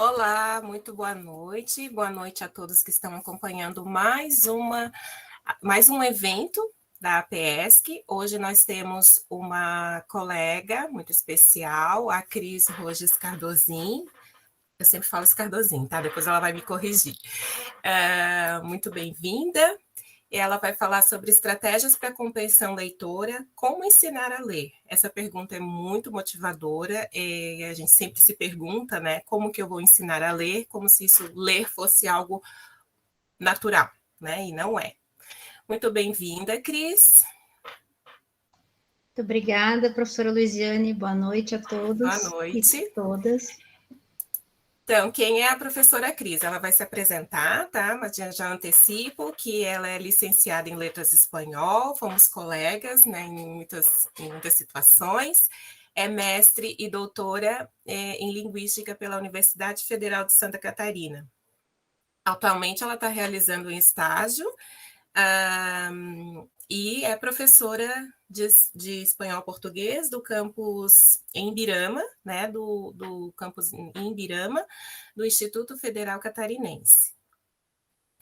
Olá, muito boa noite. Boa noite a todos que estão acompanhando mais um evento da APESC. Hoje nós temos uma colega muito especial, a Cris Roges Cardozin. Eu sempre falo Scardozin, tá? Depois ela vai me corrigir. Muito bem-vinda. Ela vai falar sobre estratégias para compreensão leitora, como ensinar a ler. Essa pergunta é muito motivadora, e a gente sempre se pergunta, né, como que eu vou ensinar a ler, como se isso ler fosse algo natural, né, e não é. Muito bem-vinda, Cris. Muito obrigada, professora Luiziane, boa noite a todos. Boa noite. E todas. Então, quem é a professora Cris? Ela vai se apresentar, tá? Mas já antecipo que ela é licenciada em Letras Espanhol, fomos colegas, né, em muitas situações. É mestre e doutora em Linguística pela Universidade Federal de Santa Catarina. Atualmente, ela está realizando um estágio e é professora de espanhol português do campus em Ibirama, né, do campus em Ibirama, do Instituto Federal Catarinense.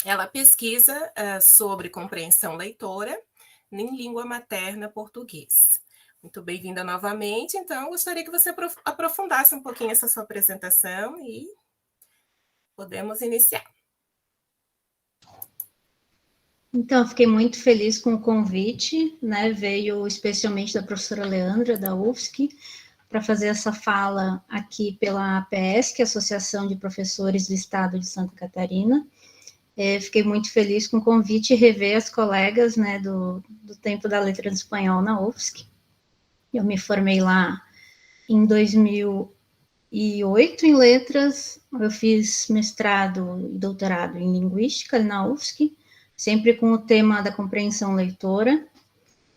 Ela pesquisa sobre compreensão leitora em língua materna português. Muito bem-vinda novamente, então gostaria que você aprofundasse um pouquinho essa sua apresentação e podemos iniciar. Então, fiquei muito feliz com o convite, né? Veio especialmente da professora Leandra, da UFSC, para fazer essa fala aqui pela APESC, Associação de Professores do Estado de Santa Catarina. Fiquei muito feliz com o convite e rever as colegas, né, do tempo da letra de espanhol na UFSC. Eu me formei lá em 2008 em letras, eu fiz mestrado e doutorado em linguística na UFSC, sempre com o tema da compreensão leitora,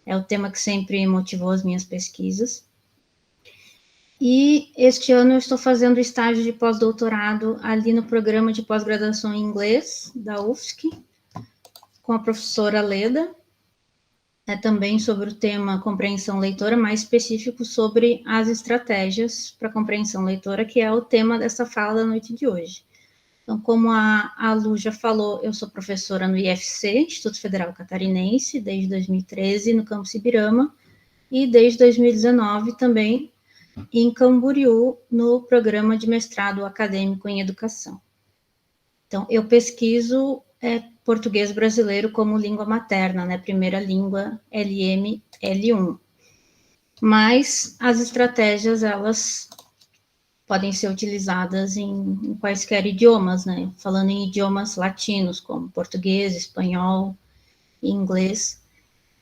é o tema que sempre motivou as minhas pesquisas. E este ano eu estou fazendo estágio de pós-doutorado ali no programa de pós-graduação em inglês da UFSC, com a professora Leda, também sobre o tema compreensão leitora, mais específico sobre as estratégias para compreensão leitora, que é o tema dessa fala da noite de hoje. Então, como a Lu já falou, eu sou professora no IFC, Instituto Federal Catarinense, desde 2013, no campus Ibirama, e desde 2019 também em Camboriú, no programa de mestrado acadêmico em educação. Então, eu pesquiso português brasileiro como língua materna, né, primeira língua LM, L1. Mas as estratégias, elas podem ser utilizadas em quaisquer idiomas, né? Falando em idiomas latinos, como português, espanhol e inglês.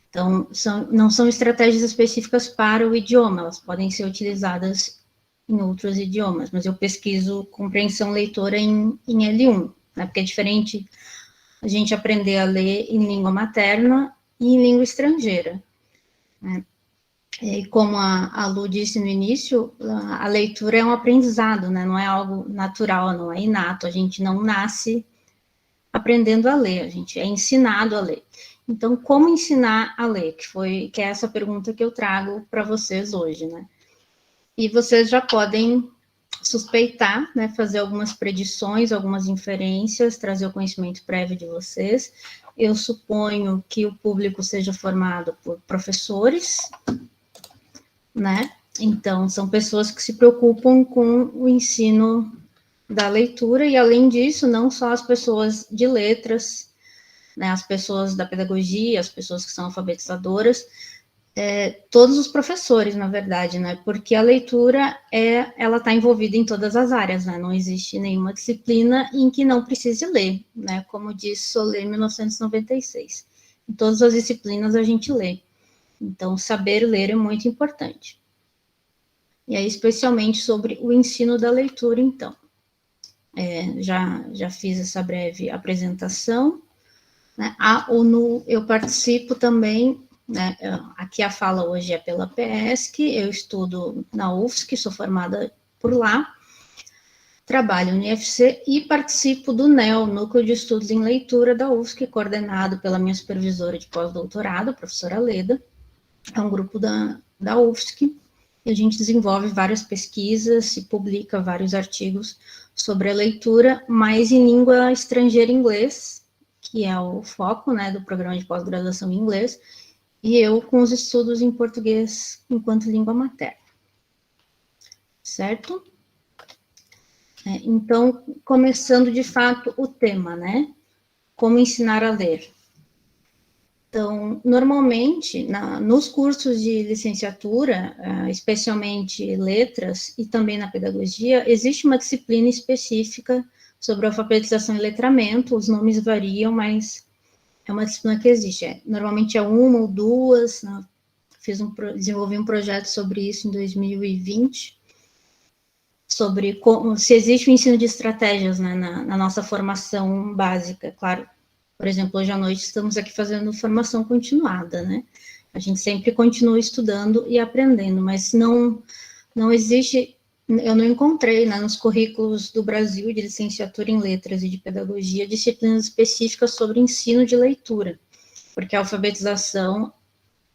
Então, não são estratégias específicas para o idioma, elas podem ser utilizadas em outros idiomas, mas eu pesquiso compreensão leitora em L1, né? Porque é diferente a gente aprender a ler em língua materna e em língua estrangeira, né? E como a Lu disse no início, a leitura é um aprendizado, né? Não é algo natural, não é inato. A gente não nasce aprendendo a ler, a gente é ensinado a ler. Então, como ensinar a ler? Que é essa pergunta que eu trago para vocês hoje, né? E vocês já podem suspeitar, né? Fazer algumas predições, algumas inferências, trazer o conhecimento prévio de vocês. Eu suponho que o público seja formado por professores, né? Então, são pessoas que se preocupam com o ensino da leitura, e além disso, não só as pessoas de letras, né, as pessoas da pedagogia, as pessoas que são alfabetizadoras, todos os professores, na verdade, né? Porque a leitura, ela está envolvida em todas as áreas, né? Não existe nenhuma disciplina em que não precise ler, né? Como diz Solé em 1996. Em todas as disciplinas a gente lê. Então, saber ler é muito importante. E aí, especialmente sobre o ensino da leitura, então. Já fiz essa breve apresentação, né? Eu participo também, né? Aqui a fala hoje é pela PESC, eu estudo na UFSC, sou formada por lá, trabalho no IFC e participo do NEL, Núcleo de Estudos em Leitura da UFSC, coordenado pela minha supervisora de pós-doutorado, a professora Leda. É um grupo da UFSC, e a gente desenvolve várias pesquisas e publica vários artigos sobre a leitura, mas em língua estrangeira inglês, que é o foco, né, do programa de pós-graduação em inglês, e eu com os estudos em português enquanto língua materna. Certo? Então, começando de fato o tema, né? Como ensinar a ler. Então, normalmente, nos cursos de licenciatura, especialmente letras e também na pedagogia, existe uma disciplina específica sobre alfabetização e letramento, os nomes variam, mas é uma disciplina que existe. Normalmente é uma ou duas, né? Desenvolvi um projeto sobre isso em 2020, sobre se existe o ensino de estratégias, né, na nossa formação básica, claro. Por exemplo, hoje à noite estamos aqui fazendo formação continuada, né? A gente sempre continua estudando e aprendendo, mas não existe, eu não encontrei, né, nos currículos do Brasil de licenciatura em letras e de pedagogia disciplinas específicas sobre ensino de leitura, porque a alfabetização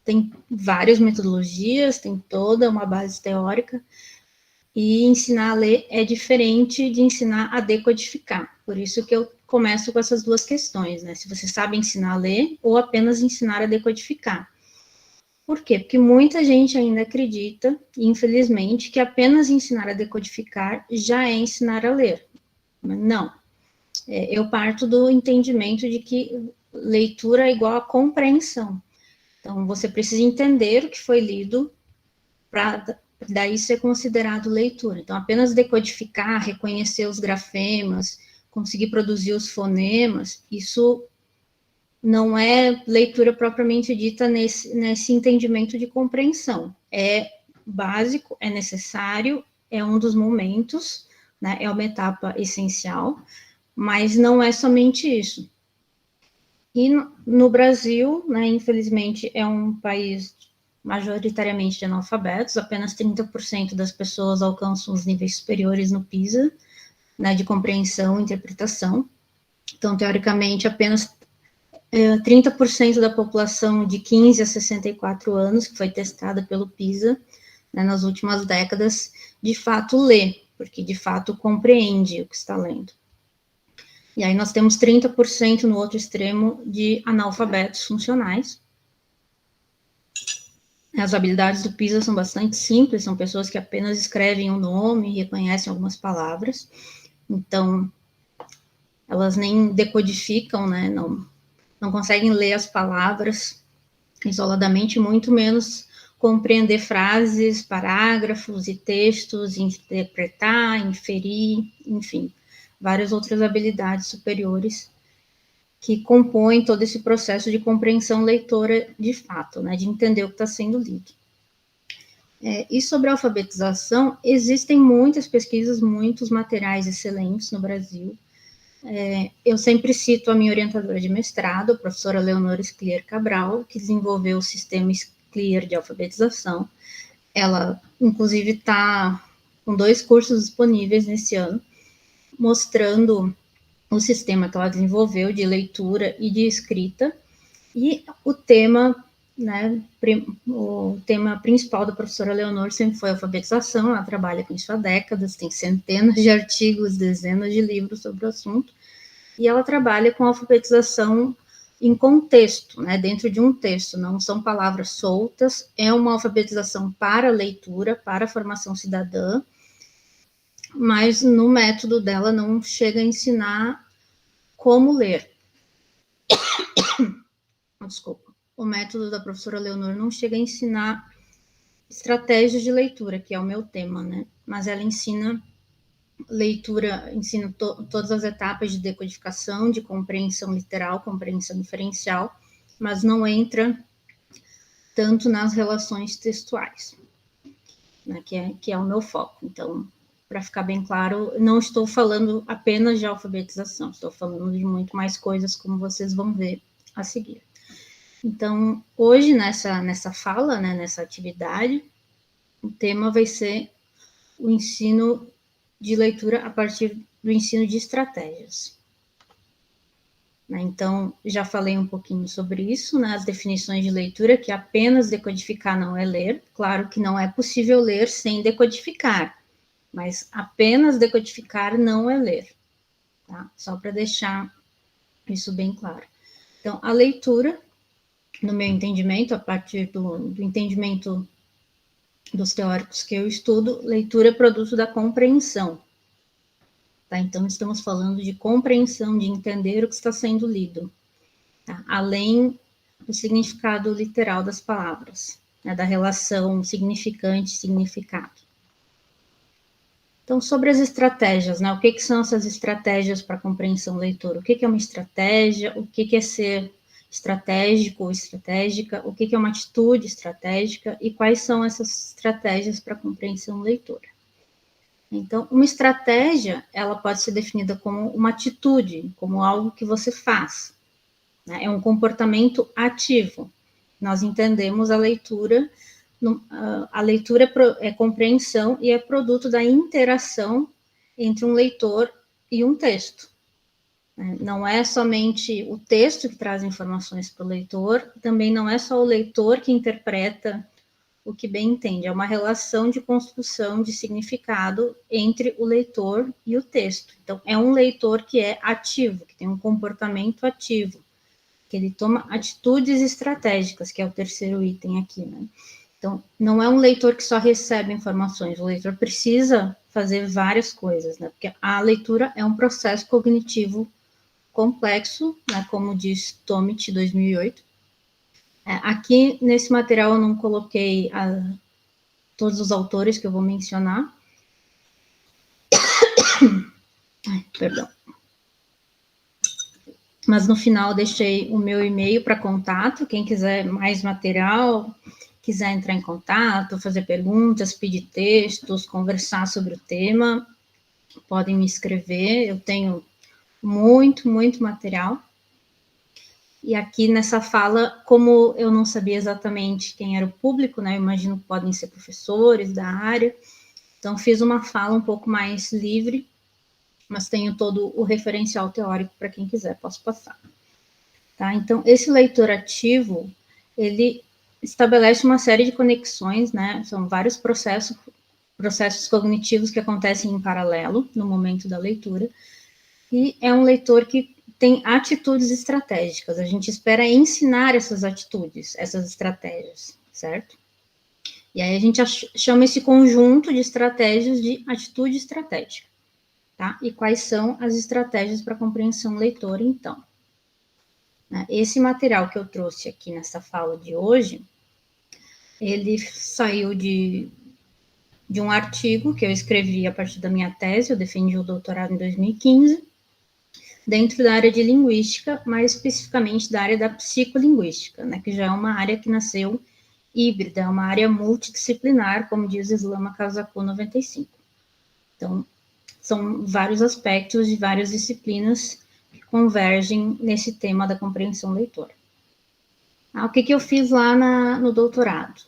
tem várias metodologias, tem toda uma base teórica, e ensinar a ler é diferente de ensinar a decodificar. Por isso que eu começo com essas duas questões, né? Se você sabe ensinar a ler ou apenas ensinar a decodificar. Por quê? Porque muita gente ainda acredita, infelizmente, que apenas ensinar a decodificar já é ensinar a ler. Mas não. Eu parto do entendimento de que leitura é igual a compreensão. Então, você precisa entender o que foi lido para daí ser considerado leitura. Então, apenas decodificar, reconhecer os grafemas, conseguir produzir os fonemas, isso não é leitura propriamente dita nesse entendimento de compreensão. É básico, é necessário, é um dos momentos, né, é uma etapa essencial, mas não é somente isso. E no Brasil, né, infelizmente, é um país majoritariamente de analfabetos, apenas 30% das pessoas alcançam os níveis superiores no PISA, né, de compreensão e interpretação. Então, teoricamente, apenas 30% da população de 15 a 64 anos, que foi testada pelo PISA, né, nas últimas décadas, de fato lê, porque de fato compreende o que está lendo. E aí nós temos 30% no outro extremo de analfabetos funcionais. As habilidades do PISA são bastante simples, são pessoas que apenas escrevem o nome e reconhecem algumas palavras. Então, elas nem decodificam, né? Não conseguem ler as palavras isoladamente, muito menos compreender frases, parágrafos e textos, interpretar, inferir, enfim, várias outras habilidades superiores que compõem todo esse processo de compreensão leitora de fato, né, de entender o que está sendo lido. E sobre a alfabetização, existem muitas pesquisas, muitos materiais excelentes no Brasil. Eu sempre cito a minha orientadora de mestrado, a professora Leonora Sclier Cabral, que desenvolveu o sistema Sclier de alfabetização. Ela, inclusive, está com 2 cursos disponíveis nesse ano, mostrando o sistema que ela desenvolveu de leitura e de escrita, e o tema, né, o tema principal da professora Leonor sempre foi a alfabetização. Ela trabalha com isso há décadas, tem centenas de artigos, dezenas de livros sobre o assunto, e ela trabalha com alfabetização em contexto, né, dentro de um texto, não são palavras soltas, é uma alfabetização para leitura, para formação cidadã, mas no método dela não chega a ensinar como ler. Desculpa. O método da professora Leonor não chega a ensinar estratégias de leitura, que é o meu tema, né? Mas ela ensina leitura, ensina todas as etapas de decodificação, de compreensão literal, compreensão diferencial, mas não entra tanto nas relações textuais, né, que é o meu foco. Então, para ficar bem claro, não estou falando apenas de alfabetização, estou falando de muito mais coisas, como vocês vão ver a seguir. Então, hoje, nessa fala, né, nessa atividade, o tema vai ser o ensino de leitura a partir do ensino de estratégias. Então, já falei um pouquinho sobre isso, né, as definições de leitura, que apenas decodificar não é ler. Claro que não é possível ler sem decodificar, mas apenas decodificar não é ler, tá? Só para deixar isso bem claro. Então, a leitura, no meu entendimento, a partir do entendimento dos teóricos que eu estudo, leitura é produto da compreensão. Tá? Então, estamos falando de compreensão, de entender o que está sendo lido, tá? Além do significado literal das palavras, né? Da relação significante-significado. Então, sobre as estratégias, né? O que são essas estratégias para compreensão leitora? O que é uma estratégia? O que é ser estratégico ou estratégica? O que é uma atitude estratégica? E quais são essas estratégias para compreensão leitora? Então, uma estratégia, ela pode ser definida como uma atitude, como algo que você faz, né? É um comportamento ativo. Nós entendemos a leitura é compreensão e é produto da interação entre um leitor e um texto. Não é somente o texto que traz informações para o leitor, também não é só o leitor que interpreta o que bem entende, é uma relação de construção de significado entre o leitor e o texto. Então, é um leitor que é ativo, que tem um comportamento ativo, que ele toma atitudes estratégicas, que é o terceiro item aqui, né? Então, não é um leitor que só recebe informações, o leitor precisa fazer várias coisas, né? Porque a leitura é um processo cognitivo complexo, né? Como diz Tomic, 2008. Aqui, nesse material, eu não coloquei todos os autores que eu vou mencionar. Ai, perdão. Mas no final deixei o meu e-mail para contato, quem quiser mais material, quiser entrar em contato, fazer perguntas, pedir textos, conversar sobre o tema, podem me escrever, eu tenho muito material. E aqui nessa fala, como eu não sabia exatamente quem era o público, né, eu imagino que podem ser professores da área, então fiz uma fala um pouco mais livre, mas tenho todo o referencial teórico para quem quiser, posso passar. Tá? Então, esse leitor ativo, ele estabelece uma série de conexões, né? São vários processos cognitivos que acontecem em paralelo no momento da leitura, e é um leitor que tem atitudes estratégicas. A gente espera ensinar essas atitudes, essas estratégias, certo? E aí a gente chama esse conjunto de estratégias de atitude estratégica, tá? E quais são as estratégias para compreensão leitora, então? Esse material que eu trouxe aqui nessa fala de hoje, ele saiu de um artigo que eu escrevi a partir da minha tese, eu defendi o doutorado em 2015, dentro da área de linguística, mais especificamente da área da psicolinguística, né, que já é uma área que nasceu híbrida, é uma área multidisciplinar, como diz Slama Kazaku 95. Então, são vários aspectos de várias disciplinas que convergem nesse tema da compreensão leitora. O que eu fiz lá no doutorado?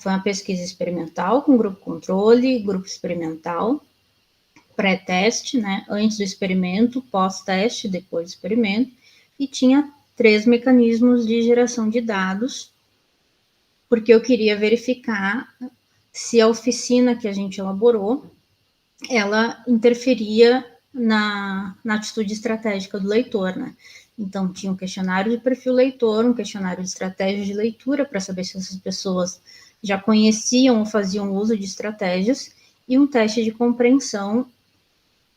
Foi uma pesquisa experimental com grupo controle, grupo experimental, pré-teste, né, antes do experimento, pós-teste, depois do experimento, e tinha 3 mecanismos de geração de dados, porque eu queria verificar se a oficina que a gente elaborou, ela interferia na atitude estratégica do leitor, né? Então, tinha um questionário de perfil leitor, um questionário de estratégia de leitura, para saber se essas pessoas já conheciam ou faziam uso de estratégias, e um teste de compreensão.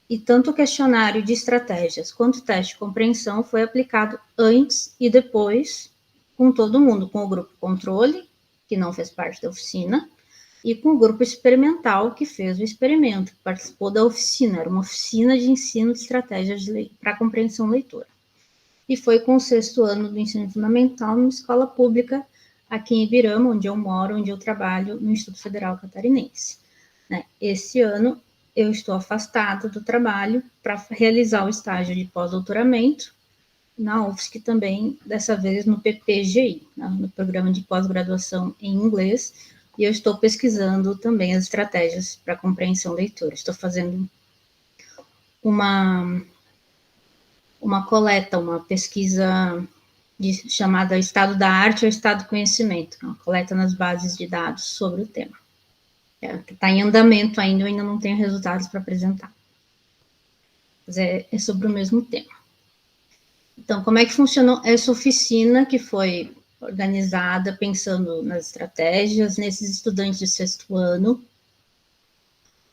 E tanto o questionário de estratégias quanto o teste de compreensão foi aplicado antes e depois com todo mundo, com o grupo controle, que não fez parte da oficina, e com o grupo experimental, que fez o experimento, que participou da oficina, era uma oficina de ensino de estratégias para compreensão leitora. E foi com o 6º ano do ensino fundamental numa escola pública aqui em Ibirama, onde eu moro, onde eu trabalho no Instituto Federal Catarinense. Esse ano eu estou afastada do trabalho para realizar o estágio de pós-doutoramento na UFSC também, dessa vez no PPGI, no Programa de Pós-Graduação em Inglês, e eu estou pesquisando também as estratégias para compreensão leitora. Estou fazendo uma coleta, uma pesquisa chamada Estado da Arte ou Estado do Conhecimento, uma coleta nas bases de dados sobre o tema. que está em andamento ainda, eu ainda não tenho resultados para apresentar. Mas é sobre o mesmo tema. Então, como é que funcionou essa oficina que foi organizada pensando nas estratégias, nesses estudantes de 6º ano?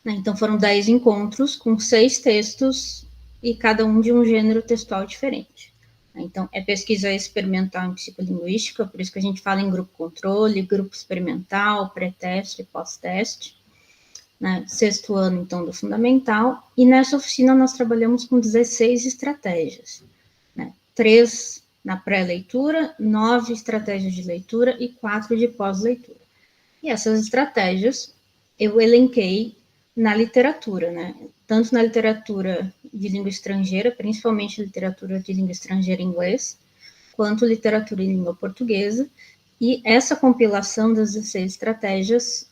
Então, foram 10 encontros com 6 textos e cada um de um gênero textual diferente. Então, é pesquisa experimental em psicolinguística, por isso que a gente fala em grupo controle, grupo experimental, pré-teste, pós-teste. 6º ano, então, do fundamental. E nessa oficina nós trabalhamos com 16 estratégias. 3 na pré-leitura, 9 estratégias de leitura e 4 de pós-leitura. E essas estratégias eu elenquei na literatura, tanto na literatura de língua estrangeira, principalmente literatura de língua estrangeira em inglês, quanto literatura em língua portuguesa, e essa compilação das 16 estratégias,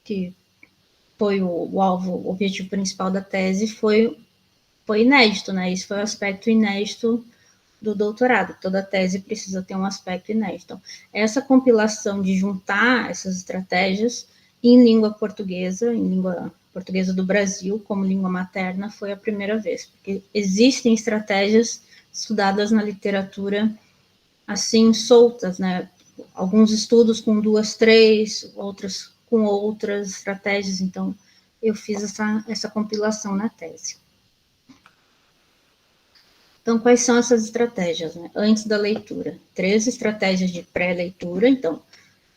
que foi o alvo, o objetivo principal da tese, foi inédito, Isso foi o aspecto inédito do doutorado. Toda tese precisa ter um aspecto inédito. Então, essa compilação de juntar essas estratégias em língua portuguesa do Brasil, como língua materna, foi a primeira vez, porque existem estratégias estudadas na literatura assim, soltas, Alguns estudos com 2, 3, outras com outras estratégias, então eu fiz essa compilação na tese. Então, quais são essas estratégias? Antes da leitura, 3 estratégias de pré-leitura, então,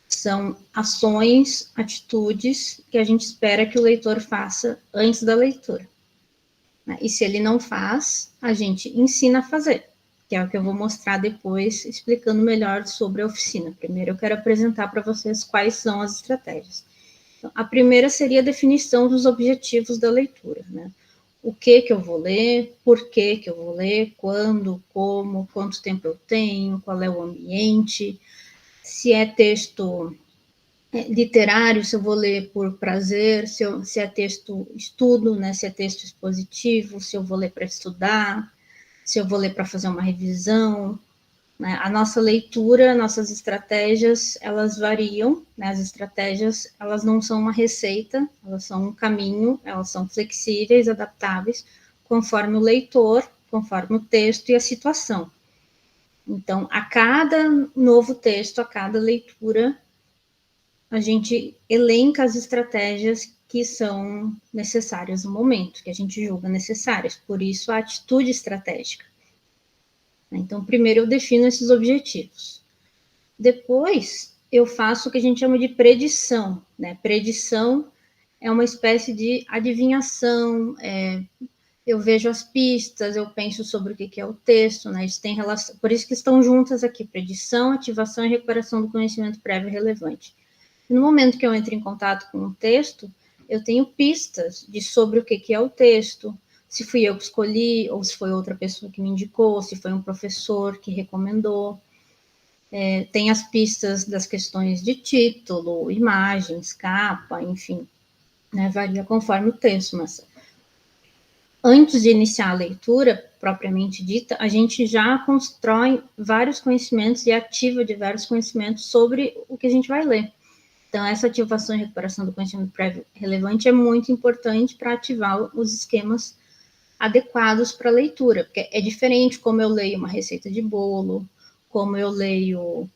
são ações, atitudes que a gente espera que o leitor faça antes da leitura. E se ele não faz, a gente ensina a fazer, que é o que eu vou mostrar depois, explicando melhor sobre a oficina. Primeiro, eu quero apresentar para vocês quais são as estratégias. Então, a primeira seria a definição dos objetivos da leitura, O que eu vou ler, por que eu vou ler, quando, como, quanto tempo eu tenho, qual é o ambiente, se é texto literário, se eu vou ler por prazer, se é texto estudo, se é texto expositivo, se eu vou ler para estudar, se eu vou ler para fazer uma revisão. A nossa leitura, nossas estratégias, elas variam, As estratégias, elas não são uma receita, elas são um caminho, elas são flexíveis, adaptáveis, conforme o leitor, conforme o texto e a situação. Então, a cada novo texto, a cada leitura, a gente elenca as estratégias que são necessárias no momento, que a gente julga necessárias, por isso a atitude estratégica. Então, primeiro eu defino esses objetivos. Depois, eu faço o que a gente chama de predição. Predição é uma espécie de adivinhação, eu vejo as pistas, eu penso sobre o que é o texto, Isso tem relação, por isso que estão juntas aqui, predição, ativação e recuperação do conhecimento prévio relevante. No momento que eu entro em contato com o texto, eu tenho pistas sobre o que é o texto, se fui eu que escolhi, ou se foi outra pessoa que me indicou, se foi um professor que recomendou. Tem as pistas das questões de título, imagens, capa, enfim, varia conforme o texto, mas antes de iniciar a leitura, propriamente dita, a gente já constrói vários conhecimentos e ativa diversos conhecimentos sobre o que a gente vai ler. Então, essa ativação e recuperação do conhecimento prévio relevante é muito importante para ativar os esquemas adequados para a leitura, porque é diferente como eu leio uma receita de bolo, como eu leio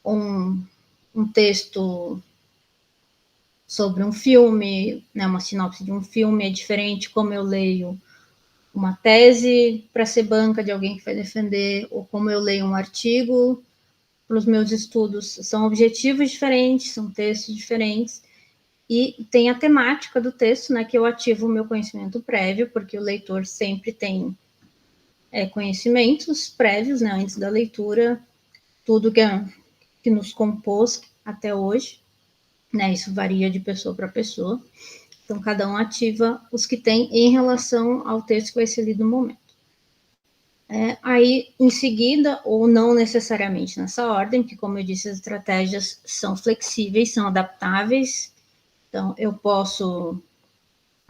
um texto sobre um filme, uma sinopse de um filme, é diferente como eu leio uma tese para ser banca de alguém que vai defender, ou como eu leio um artigo para os meus estudos. São objetivos diferentes, são textos diferentes, e tem a temática do texto, que eu ativo o meu conhecimento prévio, porque o leitor sempre tem conhecimentos prévios, antes da leitura, tudo que nos compôs até hoje, isso varia de pessoa para pessoa, então cada um ativa os que tem em relação ao texto que vai ser lido no momento. Aí, em seguida, ou não necessariamente nessa ordem, que, como eu disse, as estratégias são flexíveis, são adaptáveis, então eu posso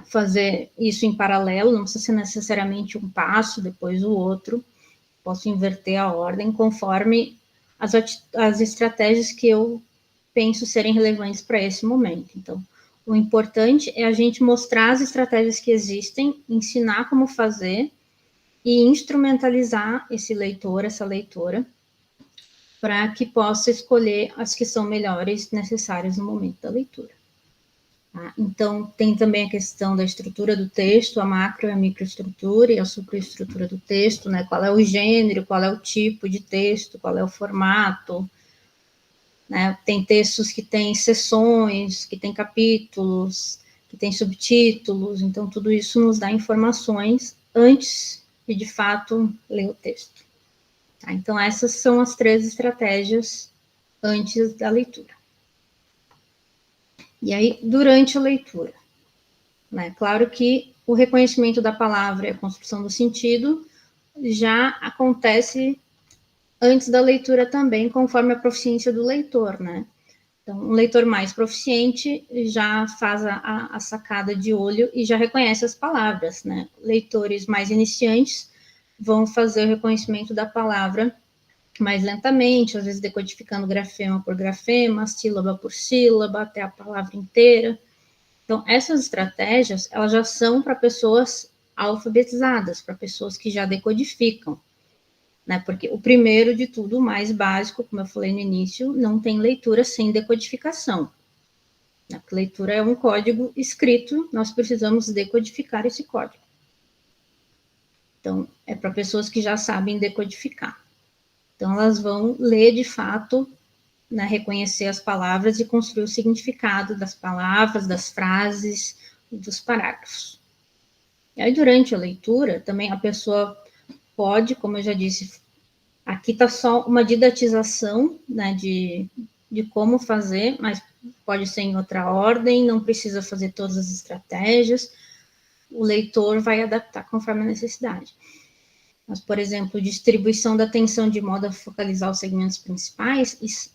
fazer isso em paralelo, não precisa ser necessariamente um passo, depois o outro, posso inverter a ordem conforme as estratégias que eu penso serem relevantes para esse momento. Então, o importante é a gente mostrar as estratégias que existem, ensinar como fazer e instrumentalizar esse leitor, essa leitora, para que possa escolher as que são melhores, necessárias no momento da leitura. Tá? Então, tem também a questão da estrutura do texto, a macro e a microestrutura e a superestrutura do texto, né? Qual é o gênero, qual é o tipo de texto, qual é o formato, né? Tem textos que têm seções, que têm capítulos, que têm subtítulos, então tudo isso nos dá informações antes de fato, ler o texto. Tá? Então, essas são as 3 estratégias antes da leitura. E aí, durante a leitura, né? Claro que o reconhecimento da palavra e a construção do sentido já acontece antes da leitura também, conforme a proficiência do leitor, né? Então, um leitor mais proficiente já faz a sacada de olho e já reconhece as palavras, né? Leitores mais iniciantes vão fazer o reconhecimento da palavra mais lentamente, às vezes decodificando grafema por grafema, sílaba por sílaba, até a palavra inteira. Então, essas estratégias, elas já são para pessoas alfabetizadas, para pessoas que já decodificam, né? Porque o primeiro de tudo, o mais básico, como eu falei no início, não tem leitura sem decodificação. Né? Porque leitura é um código escrito, nós precisamos decodificar esse código. Então, é para pessoas que já sabem decodificar. Então, elas vão ler de fato, né, reconhecer as palavras e construir o significado das palavras, das frases e dos parágrafos. E aí, durante a leitura, também a pessoa pode, como eu já disse, aqui está só uma didatização, né, de como fazer, mas pode ser em outra ordem, não precisa fazer todas as estratégias, o leitor vai adaptar conforme a necessidade. Mas, por exemplo, distribuição da atenção de modo a focalizar os segmentos principais, isso,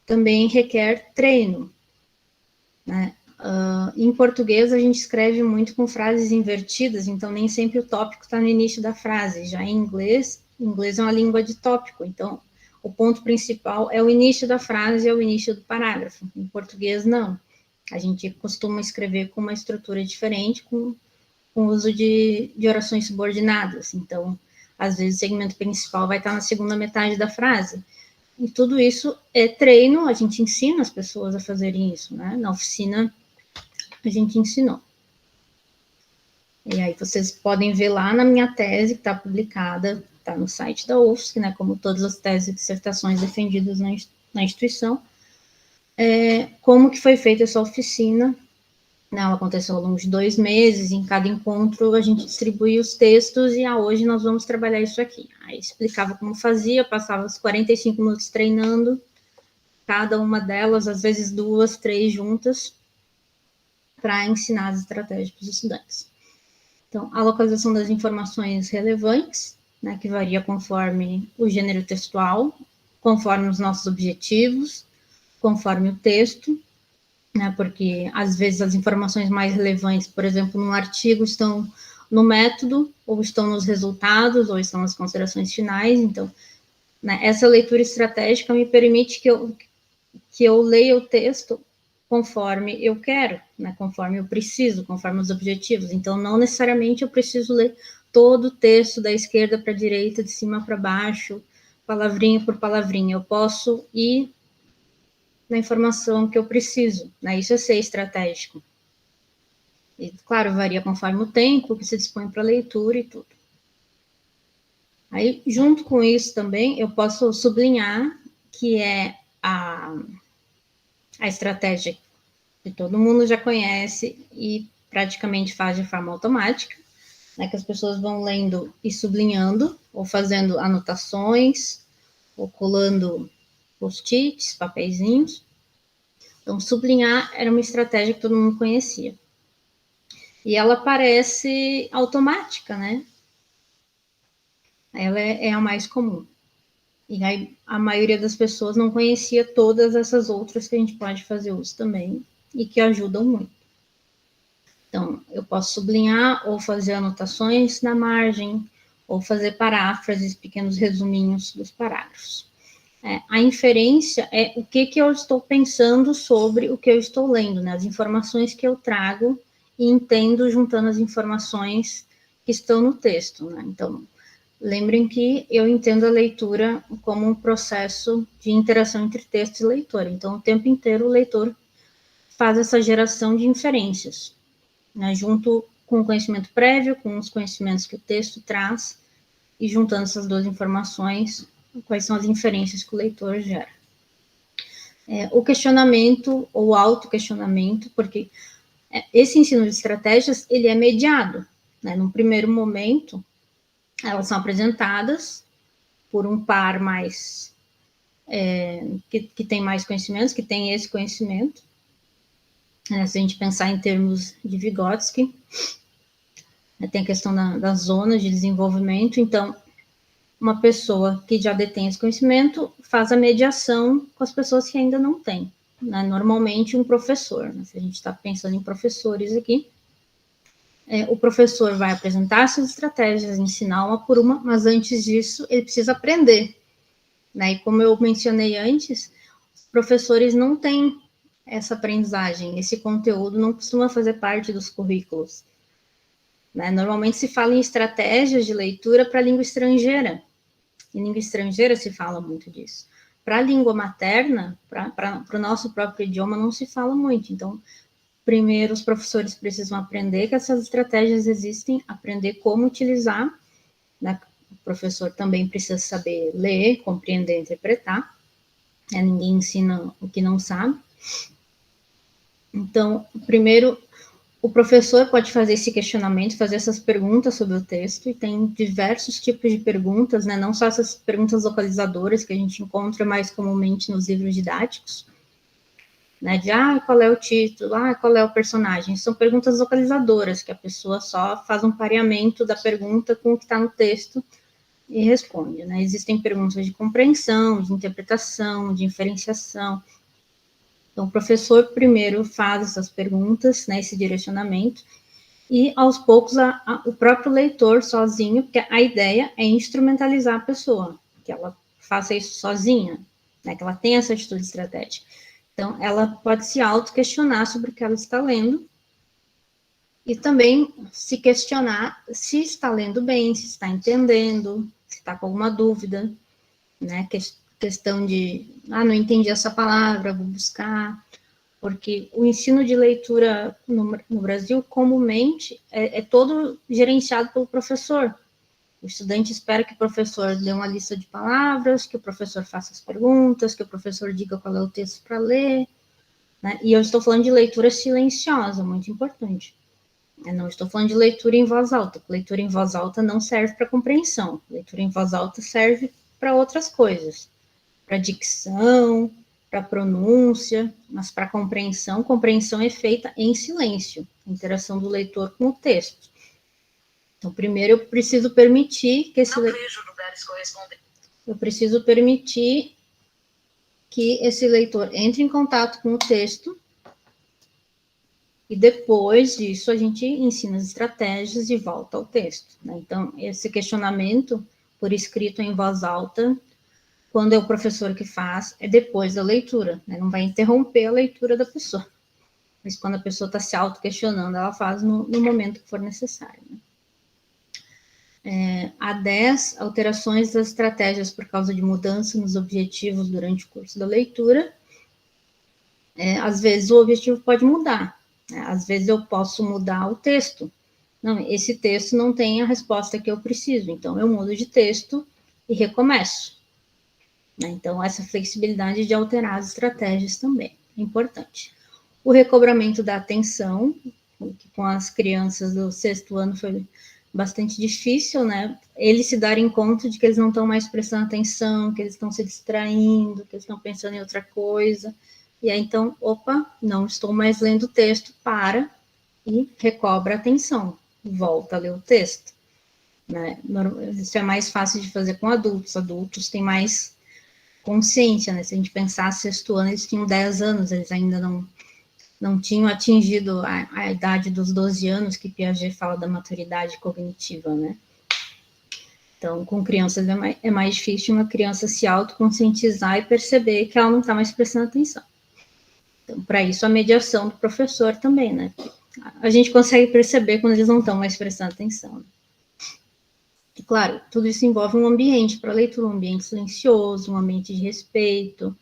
também requer treino, né? Em português, a gente escreve muito com frases invertidas, então nem sempre o tópico está no início da frase. Já em inglês é uma língua de tópico, então o ponto principal é o início da frase, é o início do parágrafo. Em português, não. A gente costuma escrever com uma estrutura diferente, com o uso de orações subordinadas. Então, às vezes, o segmento principal vai estar na segunda metade da frase. E tudo isso é treino, a gente ensina as pessoas a fazerem isso, né? Na oficina, a gente ensinou. E aí vocês podem ver lá na minha tese, que está publicada, está no site da UFSC, né? Como todas as teses e dissertações defendidas na instituição, como que foi feita essa oficina. Ela aconteceu ao longo de 2 meses, em cada encontro a gente distribuía os textos e hoje nós vamos trabalhar isso aqui. Aí explicava como fazia, passava os 45 minutos treinando, cada uma delas, às vezes 2, 3 juntas, para ensinar as estratégias para os estudantes. Então, a localização das informações relevantes, né, que varia conforme o gênero textual, conforme os nossos objetivos, conforme o texto, né, porque às vezes as informações mais relevantes, por exemplo, num artigo, estão no método, ou estão nos resultados, ou estão nas considerações finais. Então, né, essa leitura estratégica me permite que eu leia o texto conforme eu quero, né, conforme eu preciso, conforme os objetivos. Então, não necessariamente eu preciso ler todo o texto da esquerda para a direita, de cima para baixo, palavrinha por palavrinha. Eu posso ir na informação que eu preciso, né? Isso é ser estratégico. E, claro, varia conforme o tempo que se dispõe para leitura e tudo. Aí, junto com isso também, eu posso sublinhar que é a estratégia que todo mundo já conhece e praticamente faz de forma automática, né, que as pessoas vão lendo e sublinhando, ou fazendo anotações, ou colando post-its, papeizinhos. Então, sublinhar era uma estratégia que todo mundo conhecia. E ela parece automática, né? Ela é a mais comum. E aí, a maioria das pessoas não conhecia todas essas outras que a gente pode fazer uso também e que ajudam muito. Então, eu posso sublinhar ou fazer anotações na margem, ou fazer paráfrases, pequenos resuminhos dos parágrafos. A inferência é o que eu estou pensando sobre o que eu estou lendo, né? As informações que eu trago e entendo juntando as informações que estão no texto, né? Então, lembrem que eu entendo a leitura como um processo de interação entre texto e leitor. Então, o tempo inteiro o leitor faz essa geração de inferências, né? Junto com o conhecimento prévio, com os conhecimentos que o texto traz, e juntando essas duas informações, quais são as inferências que o leitor gera. O questionamento ou autoquestionamento, porque esse ensino de estratégias, ele é mediado, né? Num primeiro momento, elas são apresentadas por um par mais, que tem mais conhecimentos, que tem esse conhecimento, se a gente pensar em termos de Vygotsky, tem a questão das zonas de desenvolvimento, então, uma pessoa que já detém esse conhecimento faz a mediação com as pessoas que ainda não têm, né? Normalmente um professor, né? Se a gente está pensando em professores aqui, o professor vai apresentar essas estratégias, ensinar uma por uma, mas antes disso ele precisa aprender, né? E como eu mencionei antes, os professores não têm essa aprendizagem, esse conteúdo não costuma fazer parte dos currículos, né? Normalmente se fala em estratégias de leitura para a língua estrangeira. Em língua estrangeira se fala muito disso. Para a língua materna, para o nosso próprio idioma, não se fala muito. Então, primeiro, os professores precisam aprender que essas estratégias existem, aprender como utilizar, né? O professor também precisa saber ler, compreender, interpretar, né? Ninguém ensina o que não sabe. Então, primeiro, o professor pode fazer esse questionamento, fazer essas perguntas sobre o texto, e tem diversos tipos de perguntas, né? Não só essas perguntas localizadoras que a gente encontra mais comumente nos livros didáticos, né? De, qual é o título? Qual é o personagem? São perguntas localizadoras, que a pessoa só faz um pareamento da pergunta com o que está no texto e responde, né? Existem perguntas de compreensão, de interpretação, de inferenciação. Então, o professor primeiro faz essas perguntas, né, esse direcionamento, e aos poucos o próprio leitor sozinho, porque a ideia é instrumentalizar a pessoa, que ela faça isso sozinha, né, que ela tenha essa atitude estratégica. Então, ela pode se auto-questionar sobre o que ela está lendo, e também se questionar se está lendo bem, se está entendendo, se está com alguma dúvida, né, questão de, não entendi essa palavra, vou buscar, porque o ensino de leitura no Brasil, comumente, é todo gerenciado pelo professor. O estudante espera que o professor dê uma lista de palavras, que o professor faça as perguntas, que o professor diga qual é o texto para ler, né? E eu estou falando de leitura silenciosa, muito importante. Eu não estou falando de leitura em voz alta. Leitura em voz alta não serve para compreensão. Leitura em voz alta serve para outras coisas, para dicção, para pronúncia, mas para compreensão é feita em silêncio, a interação do leitor com o texto. Então, primeiro eu preciso permitir que esse eu preciso permitir que esse leitor entre em contato com o texto, e depois disso a gente ensina as estratégias de volta ao texto, né? Então, esse questionamento por escrito em voz alta, quando é o professor que faz, é depois da leitura, né? Não vai interromper a leitura da pessoa. Mas quando a pessoa está se auto-questionando, ela faz no momento que for necessário, né? Há 10 alterações das estratégias por causa de mudança nos objetivos durante o curso da leitura. Às vezes o objetivo pode mudar, né? Às vezes eu posso mudar o texto. Não, esse texto não tem a resposta que eu preciso, então eu mudo de texto e recomeço. Então, essa flexibilidade de alterar as estratégias também é importante. O recobramento da atenção, que com as crianças do 6º ano foi bastante difícil, né? Eles se darem conta de que eles não estão mais prestando atenção, que eles estão se distraindo, que eles estão pensando em outra coisa. E aí, então, não estou mais lendo o texto, para e recobra a atenção, volta a ler o texto, né? Isso é mais fácil de fazer com adultos. Adultos têm mais consciência, né? Se a gente pensar 6º ano, eles tinham 10 anos, eles ainda não tinham atingido a idade dos 12 anos, que Piaget fala da maturidade cognitiva, né? Então, com crianças é mais difícil uma criança se autoconscientizar e perceber que ela não está mais prestando atenção. Então, para isso, a mediação do professor também, né? A gente consegue perceber quando eles não estão mais prestando atenção. E, claro, tudo isso envolve um ambiente para leitura, um ambiente silencioso, um ambiente de respeito,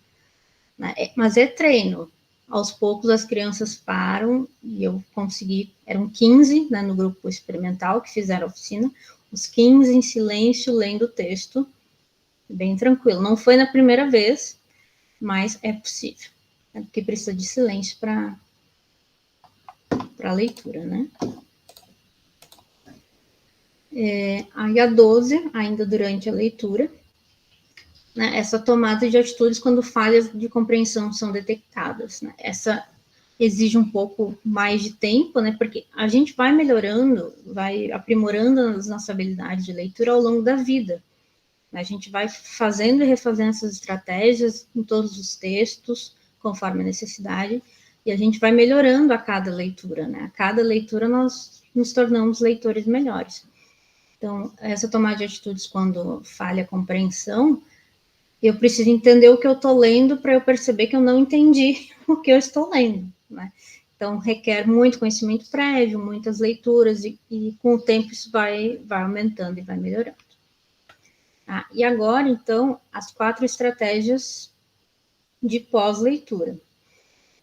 né? Mas é treino. Aos poucos as crianças param e eu consegui, eram 15, né, no grupo experimental que fizeram a oficina, os 15 em silêncio lendo o texto, bem tranquilo. Não foi na primeira vez, mas é possível, né, porque precisa de silêncio para a leitura, né? Aí a 12, ainda durante a leitura, né, essa tomada de atitudes quando falhas de compreensão são detectadas, né? Essa exige um pouco mais de tempo, né? Porque a gente vai melhorando, vai aprimorando as nossas habilidades de leitura ao longo da vida. A gente vai fazendo e refazendo essas estratégias em todos os textos, conforme a necessidade, e a gente vai melhorando a cada leitura, né? A cada leitura nós nos tornamos leitores melhores. Então, essa tomada de atitudes quando falha a compreensão, eu preciso entender o que eu estou lendo para eu perceber que eu não entendi o que eu estou lendo, né? Então, requer muito conhecimento prévio, muitas leituras, e com o tempo isso vai aumentando e vai melhorando. E agora, então, as 4 estratégias de pós-leitura.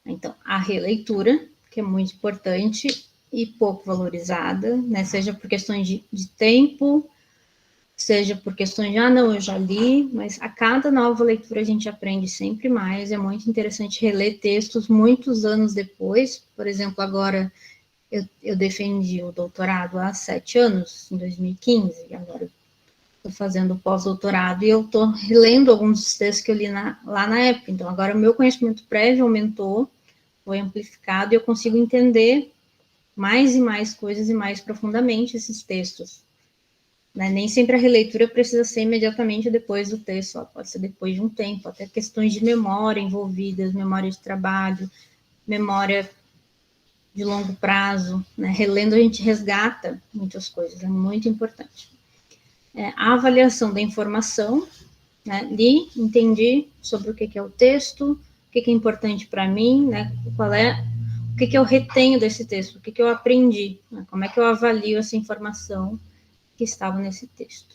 Então, a releitura, que é muito importante e pouco valorizada, né? Seja por questões de tempo, seja por questões de, não, eu já li, mas a cada nova leitura a gente aprende sempre mais, é muito interessante reler textos muitos anos depois. Por exemplo, agora eu defendi o doutorado há 7 anos, em 2015, e agora estou fazendo pós-doutorado, e eu estou relendo alguns dos textos que eu li lá na época. Então, agora o meu conhecimento prévio aumentou, foi amplificado, e eu consigo entender mais e mais coisas e mais profundamente esses textos. Né? Nem sempre a releitura precisa ser imediatamente depois do texto, ó, pode ser depois de um tempo, até questões de memória envolvidas, memória de trabalho, memória de longo prazo, né? Relendo a gente resgata muitas coisas, é muito importante. A avaliação da informação, né? Li, entendi sobre o que é o texto, o que é importante para mim, né? O que eu retenho desse texto, o que eu aprendi, né? Como é que eu avalio essa informação que estava nesse texto.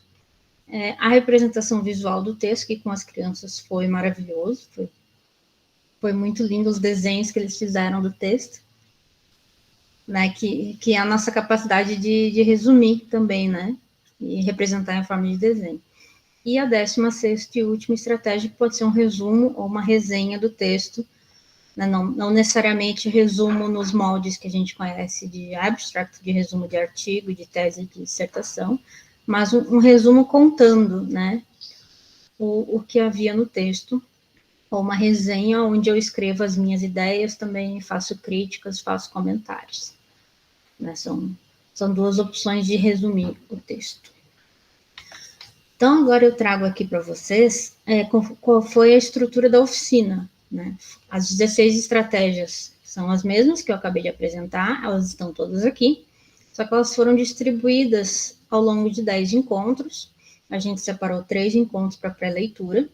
A representação visual do texto, que com as crianças foi maravilhoso, foi muito lindo os desenhos que eles fizeram do texto, né, que é a nossa capacidade de resumir também, né, e representar em forma de desenho. E a 16ª e última estratégia, que pode ser um resumo ou uma resenha do texto, né, não necessariamente resumo nos moldes que a gente conhece de abstract, de resumo de artigo, de tese de dissertação, mas um resumo contando, né, o que havia no texto, ou uma resenha onde eu escrevo as minhas ideias, também faço críticas, faço comentários. Né, são 2 opções de resumir o texto. Então, agora eu trago aqui para vocês qual foi a estrutura da oficina. Né? As 16 estratégias são as mesmas que eu acabei de apresentar, elas estão todas aqui, só que elas foram distribuídas ao longo de 10 encontros. A gente separou 3 encontros para pré-leitura,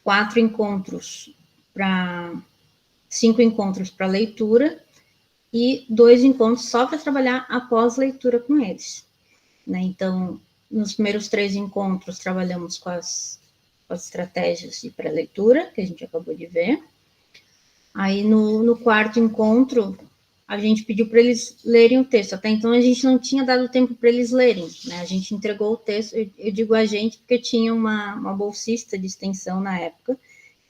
4 encontros para 5 encontros para leitura e 2 encontros só para trabalhar após leitura com eles. Né? Então, nos primeiros 3 encontros, trabalhamos com as estratégias de pré-leitura, que a gente acabou de ver. Aí, no 4º encontro, a gente pediu para eles lerem o texto. Até então, a gente não tinha dado tempo para eles lerem. Né? A gente entregou o texto, eu digo a gente, porque tinha uma bolsista de extensão na época,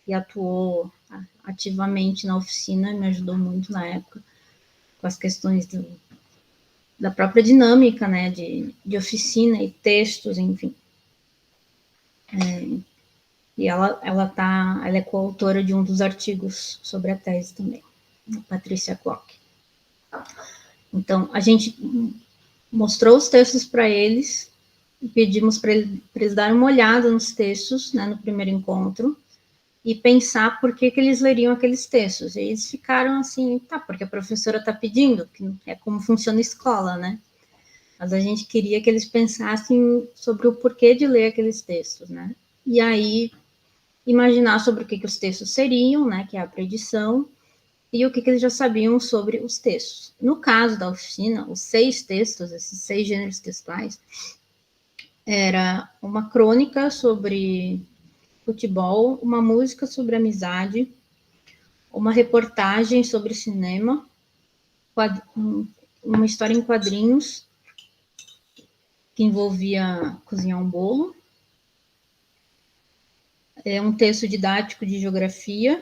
e atuou ativamente na oficina, me ajudou muito na época, com as questões da própria dinâmica, né, de oficina e textos, enfim. E ela é coautora de um dos artigos sobre a tese também, a Patrícia Klock. Então, a gente mostrou os textos para eles, e pedimos para eles darem uma olhada nos textos, né, no primeiro encontro, e pensar por que eles leriam aqueles textos. E eles ficaram assim, porque a professora está pedindo, que é como funciona a escola, né? mas a gente queria que eles pensassem sobre o porquê de ler aqueles textos, né? E aí imaginar sobre o que os textos seriam, né? Que é a predição, e o que eles já sabiam sobre os textos. No caso da oficina, os 6 textos, esses 6 gêneros textuais, era uma crônica sobre futebol, uma música sobre amizade, uma reportagem sobre cinema, uma história em quadrinhos que envolvia cozinhar um bolo, um texto didático de geografia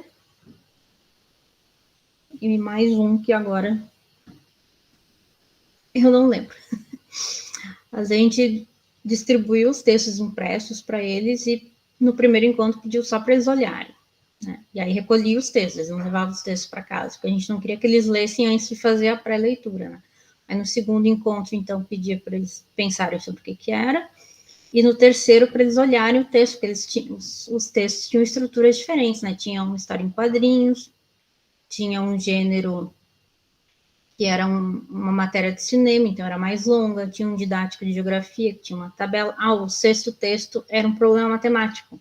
e mais um que agora eu não lembro. A gente distribuiu os textos impressos para eles e no primeiro encontro pediu só para eles olharem, né? E aí recolhia os textos, eles não levavam os textos para casa, porque a gente não queria que eles lessem antes de fazer a pré-leitura, né? Aí no segundo encontro, então, pedia para eles pensarem sobre o que era, e no terceiro para eles olharem o texto, porque eles tinham, os textos tinham estruturas diferentes, né? Tinha uma história em quadrinhos, tinha um gênero que era uma matéria de cinema, então era mais longa, tinha um didático de geografia, que tinha uma tabela. O sexto texto era um problema matemático,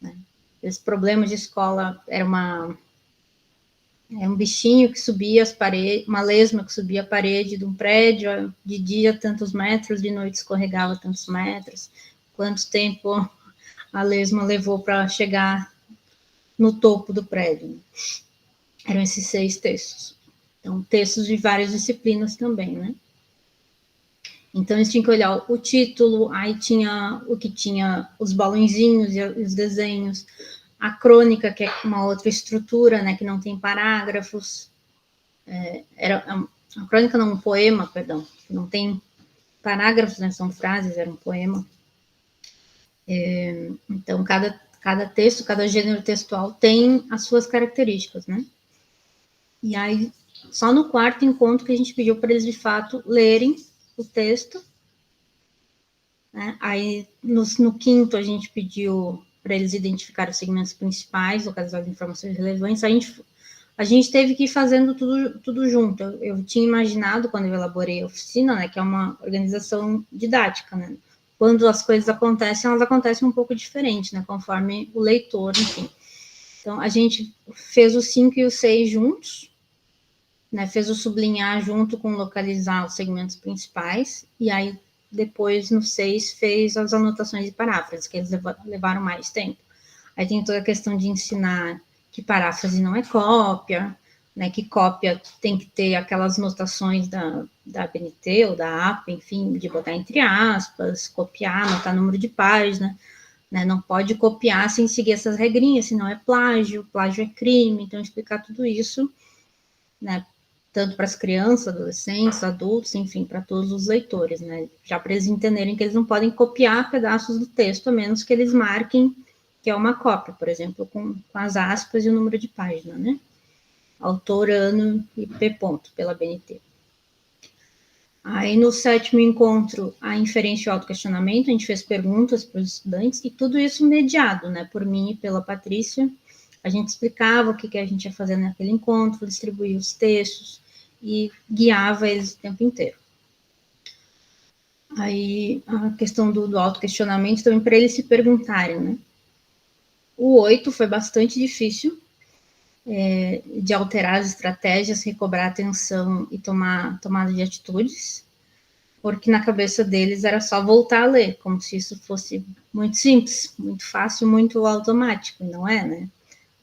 né? Esse problema de escola era um bichinho que subia as paredes, uma lesma que subia a parede de um prédio, de dia tantos metros, de noite escorregava tantos metros, quanto tempo a lesma levou para chegar no topo do prédio. Eram esses 6 textos. Então, textos de várias disciplinas também, né? Então, eles tinham que olhar o título, aí tinha o que tinha os balãozinhos e os desenhos, a crônica, que é uma outra estrutura, né, que não tem parágrafos, a crônica não, um poema, perdão, que não tem parágrafos, né, são frases, era um poema. Então, cada texto, cada gênero textual tem as suas características, né? E aí, só no quarto encontro que a gente pediu para eles, de fato, lerem o texto, né? Aí, no quinto, a gente pediu para eles identificarem os segmentos principais, localizar as informações relevantes. A gente teve que ir fazendo tudo junto. Eu tinha imaginado, quando eu elaborei a oficina, né, que é uma organização didática, né? Quando as coisas acontecem, elas acontecem um pouco diferente, né, conforme o leitor, enfim. Então, a gente fez os 5 e os 6 juntos, né, fez o sublinhar junto com localizar os segmentos principais, e aí depois no 6 fez as anotações de paráfrase, que eles levaram mais tempo. Aí tem toda a questão de ensinar que paráfrase não é cópia, né, que cópia tem que ter aquelas notações da BNT ou da APA, enfim, de botar entre aspas, copiar, anotar número de página, né, não pode copiar sem seguir essas regrinhas, senão é plágio é crime, então explicar tudo isso, né, tanto para as crianças, adolescentes, adultos, enfim, para todos os leitores, né? Já para eles entenderem que eles não podem copiar pedaços do texto, a menos que eles marquem que é uma cópia, por exemplo, com as aspas e o número de página, né? Autor, ano e P. ponto, pela BNT. Aí, no 7º encontro, a inferência e o autoquestionamento, a gente fez perguntas para os estudantes, e tudo isso mediado, né, por mim e pela Patrícia. A gente explicava o que a gente ia fazer naquele encontro, distribuía os textos e guiava eles o tempo inteiro. Aí, a questão do autoquestionamento também para eles se perguntarem, né? O 8 foi bastante difícil, de alterar as estratégias, recobrar a atenção e tomada de atitudes, porque na cabeça deles era só voltar a ler, como se isso fosse muito simples, muito fácil, muito automático, e não é, né?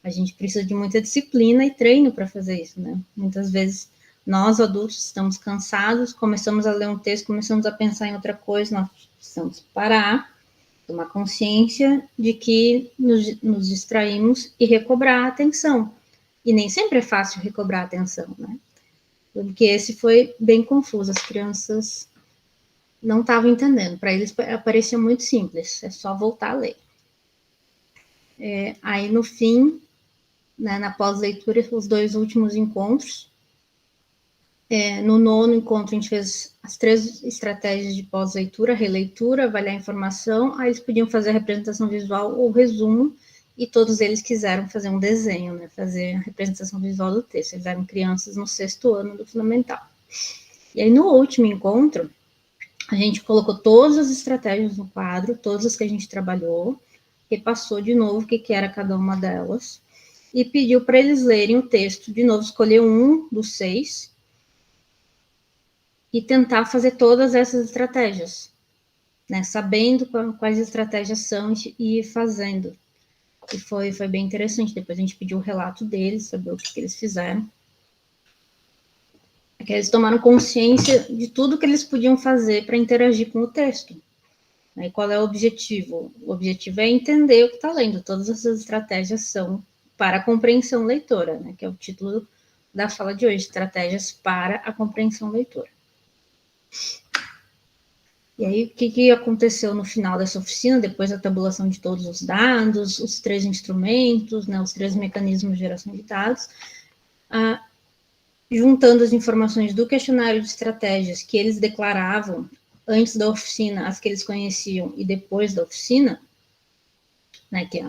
A gente precisa de muita disciplina e treino para fazer isso, né? Muitas vezes nós, adultos, estamos cansados, começamos a ler um texto, começamos a pensar em outra coisa, nós precisamos parar, tomar consciência de que nos distraímos e recobrar a atenção. E nem sempre é fácil recobrar a atenção, né? Porque esse foi bem confuso, as crianças não estavam entendendo, para eles parecia muito simples, é só voltar a ler. Aí, no fim, né, na pós-leitura, os 2 últimos encontros. No 9º encontro, a gente fez as 3 estratégias de pós-leitura, releitura, avaliar a informação, aí eles podiam fazer a representação visual ou resumo, e todos eles quiseram fazer um desenho, né, fazer a representação visual do texto. Eles eram crianças no 6º ano do fundamental. E aí, no último encontro, A gente colocou todas as estratégias no quadro, todas as que a gente trabalhou, repassou de novo o que era cada uma delas, e pediu para eles lerem o texto, de novo, escolher um dos 6, e tentar fazer todas essas estratégias, né, sabendo quais estratégias são e fazendo. E foi bem interessante. Depois a gente pediu o relato deles, saber o que eles fizeram. É que eles tomaram consciência de tudo que eles podiam fazer para interagir com o texto. E qual é o objetivo? O objetivo é entender o que está lendo. Todas essas estratégias são para a compreensão leitora, né, que é o título da fala de hoje, estratégias para a compreensão leitora. E aí, o que aconteceu no final dessa oficina, depois da tabulação de todos os dados, os 3 instrumentos, né, os 3 mecanismos de geração de dados, juntando as informações do questionário de estratégias que eles declaravam antes da oficina, as que eles conheciam, e depois da oficina, né, que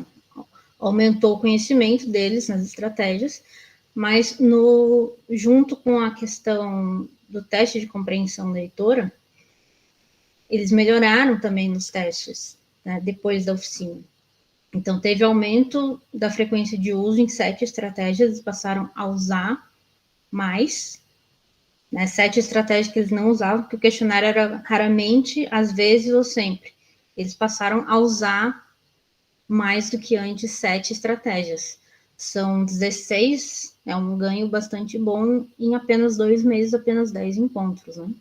aumentou o conhecimento deles nas estratégias, mas junto com a questão do teste de compreensão leitora, eles melhoraram também nos testes, né, depois da oficina. Então, teve aumento da frequência de uso em 7 estratégias, eles passaram a usar mais, né, 7 estratégias que eles não usavam, porque o questionário era raramente, às vezes ou sempre. Eles passaram a usar mais do que antes 7 estratégias. São 16, é um ganho bastante bom em apenas 2 meses, apenas 10 encontros, né?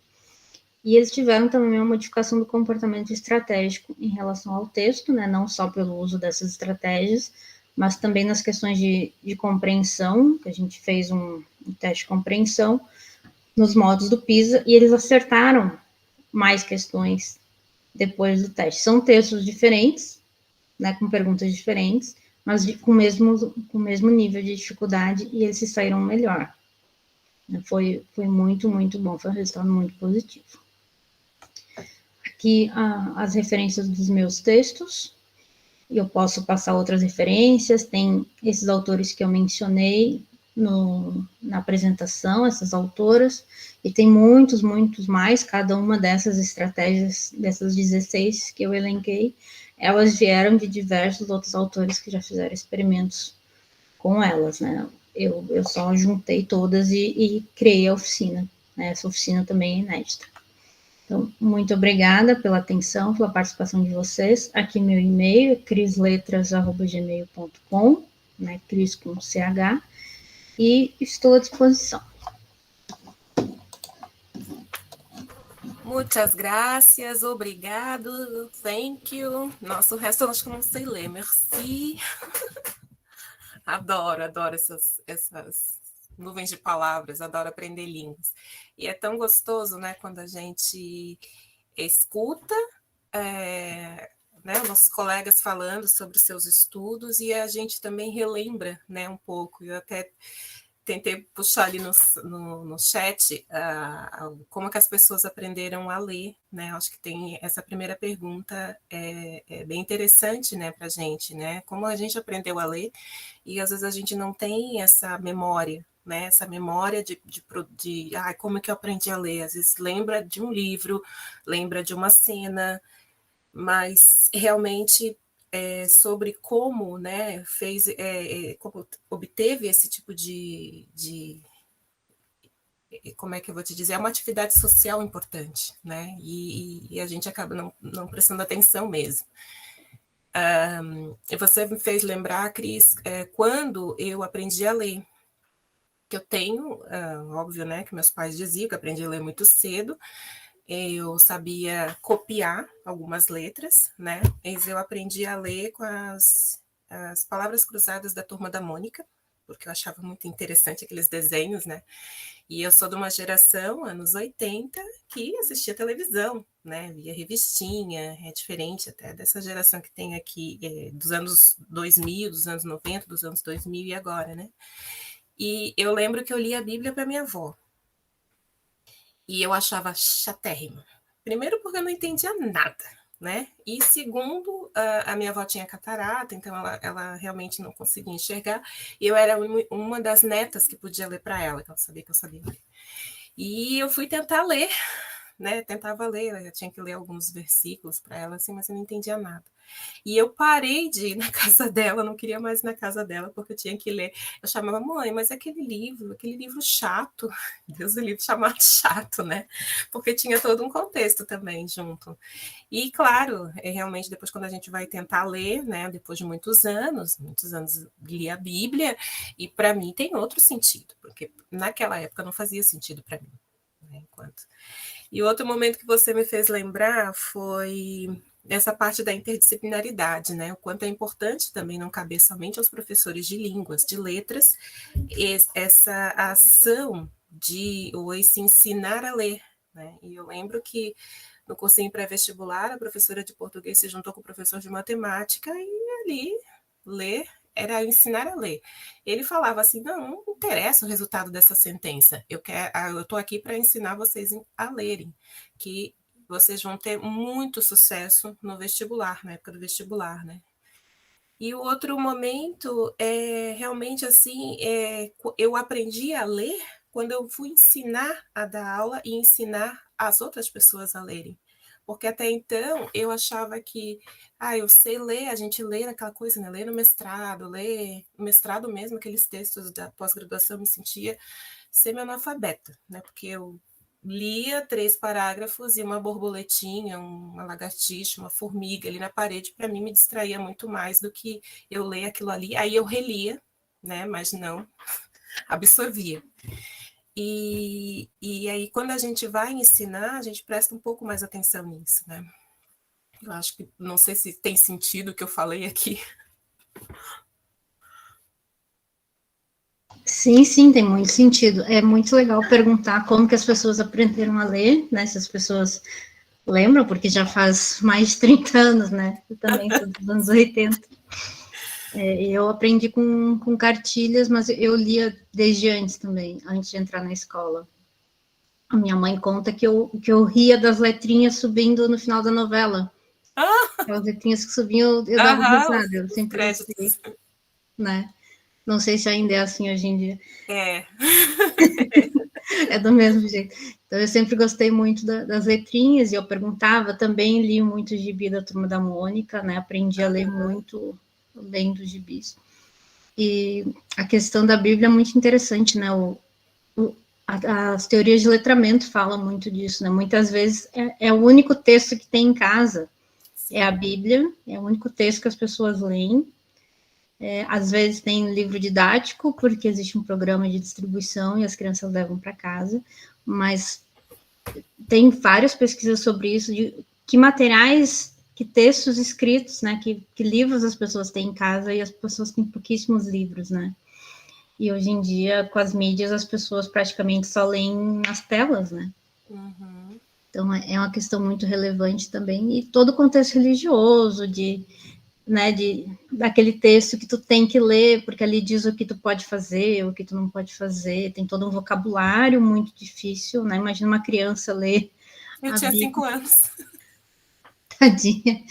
E eles tiveram também uma modificação do comportamento estratégico em relação ao texto, né, não só pelo uso dessas estratégias, mas também nas questões de compreensão, que a gente fez um teste de compreensão nos modos do PISA, e eles acertaram mais questões depois do teste. São textos diferentes, né, com perguntas diferentes, mas com o mesmo nível de dificuldade, e eles se saíram melhor. Foi muito, muito bom, foi um resultado muito positivo. Aqui as referências dos meus textos, e eu posso passar outras referências, tem esses autores que eu mencionei na apresentação, essas autoras, e tem muitos, muitos mais, cada uma dessas estratégias, dessas 16 que eu elenquei, elas vieram de diversos outros autores que já fizeram experimentos com elas, né? Eu só juntei todas e criei a oficina, né? Essa oficina também é inédita. Então, muito obrigada pela atenção, pela participação de vocês. Aqui meu e-mail é crisletras@gmail.com, né, Cris com CH, e estou à disposição. Muitas graças, obrigado, thank you. Nossa, o resto eu acho que eu não sei ler, merci. Adoro essas nuvens de palavras, adoro aprender línguas. E é tão gostoso, né, quando a gente escuta né, nossos colegas falando sobre seus estudos e a gente também relembra, né, um pouco. Eu até tentei puxar ali no chat como que as pessoas aprenderam a ler, né? Acho que tem essa primeira pergunta é bem interessante, né, para a gente, né? Como a gente aprendeu a ler e às vezes a gente não tem essa memória, né? Essa memória de como é que eu aprendi a ler? Às vezes lembra de um livro, lembra de uma cena, mas realmente sobre como, né, como obteve esse tipo de como é que eu vou te dizer, é uma atividade social importante, né, e a gente acaba não prestando atenção mesmo. Você me fez lembrar, Cris, quando eu aprendi a ler, que eu tenho, óbvio, né, que meus pais diziam que eu aprendi a ler muito cedo, eu sabia copiar algumas letras, né? Mas eu aprendi a ler com as palavras cruzadas da Turma da Mônica, porque eu achava muito interessante aqueles desenhos, né? E eu sou de uma geração, anos 80, que assistia televisão, né? Via revistinha, é diferente até dessa geração que tem aqui, dos anos 2000, dos anos 90, dos anos 2000 e agora, né? E eu lembro que eu li a Bíblia para minha avó, e eu achava chatérrimo. Primeiro porque eu não entendia nada, né? E segundo, a minha avó tinha catarata, então ela realmente não conseguia enxergar. E eu era uma das netas que podia ler para ela, que ela sabia que eu sabia ler. E eu fui tentar ler, né, tentava ler, eu tinha que ler alguns versículos para ela, assim, mas eu não entendia nada. E eu parei de ir na casa dela, não queria mais ir na casa dela, porque eu tinha que ler. Eu chamava, mãe, mas aquele livro chato, Deus, o livro chamado chato, né? Porque tinha todo um contexto também junto. E, claro, realmente, depois quando a gente vai tentar ler, né, depois de muitos anos li a Bíblia, e para mim tem outro sentido, porque naquela época não fazia sentido para mim. Né, enquanto... E outro momento que você me fez lembrar foi essa parte da interdisciplinaridade, né? O quanto é importante também não caber somente aos professores de línguas, de letras, essa ação de ou esse ensinar a ler, né? E eu lembro que no cursinho pré-vestibular, a professora de português se juntou com o professor de matemática e ali ler era ensinar a ler. Ele falava assim, não interessa o resultado dessa sentença, eu estou aqui para ensinar vocês a lerem, que vocês vão ter muito sucesso no vestibular, na época do vestibular, né? E o outro momento é realmente assim, eu aprendi a ler quando eu fui ensinar a dar aula e ensinar as outras pessoas a lerem. Porque até então eu achava que, eu sei ler, a gente lê aquela coisa, né? Ler no mestrado, ler no mestrado mesmo, aqueles textos da pós-graduação, eu me sentia semi-analfabeta, né? Porque eu lia 3 parágrafos e uma borboletinha, uma lagartixa, uma formiga ali na parede, para mim me distraía muito mais do que eu ler aquilo ali. Aí eu relia, né? Mas não absorvia. E aí, quando a gente vai ensinar, a gente presta um pouco mais atenção nisso, né? Eu acho que, não sei se tem sentido o que eu falei aqui. Sim, sim, tem muito sentido. É muito legal perguntar como que as pessoas aprenderam a ler, né? Se as pessoas lembram, porque já faz mais de 30 anos, né? Eu também sou dos anos 80. Eu aprendi com cartilhas, mas eu lia desde antes também, antes de entrar na escola. A minha mãe conta que eu ria das letrinhas subindo no final da novela. Aquelas letrinhas que subiam, eu dava risada, eu Os sempre gostei, créditos. né? Não sei se ainda é assim hoje em dia. É. É do mesmo jeito. Então, eu sempre gostei muito das letrinhas, e eu perguntava, também li muito gibi da Turma da Mônica, né? Aprendi a ler muito lendo gibis. E a questão da Bíblia é muito interessante, né? As teorias de letramento falam muito disso, né? Muitas vezes é o único texto que tem em casa, é a Bíblia, é o único texto que as pessoas leem. Às vezes tem livro didático, porque existe um programa de distribuição e as crianças levam para casa, mas tem várias pesquisas sobre isso, de que materiais, que textos escritos, né, que livros as pessoas têm em casa, e as pessoas têm pouquíssimos livros, né? E hoje em dia, com as mídias, as pessoas praticamente só leem nas telas, né? Uhum. Então, é uma questão muito relevante também, e todo o contexto religioso, né, daquele texto que tu tem que ler, porque ali diz o que tu pode fazer, o que tu não pode fazer, tem todo um vocabulário muito difícil, né? Imagina uma criança ler Eu a tinha Bíblia, 5 anos. tadinha.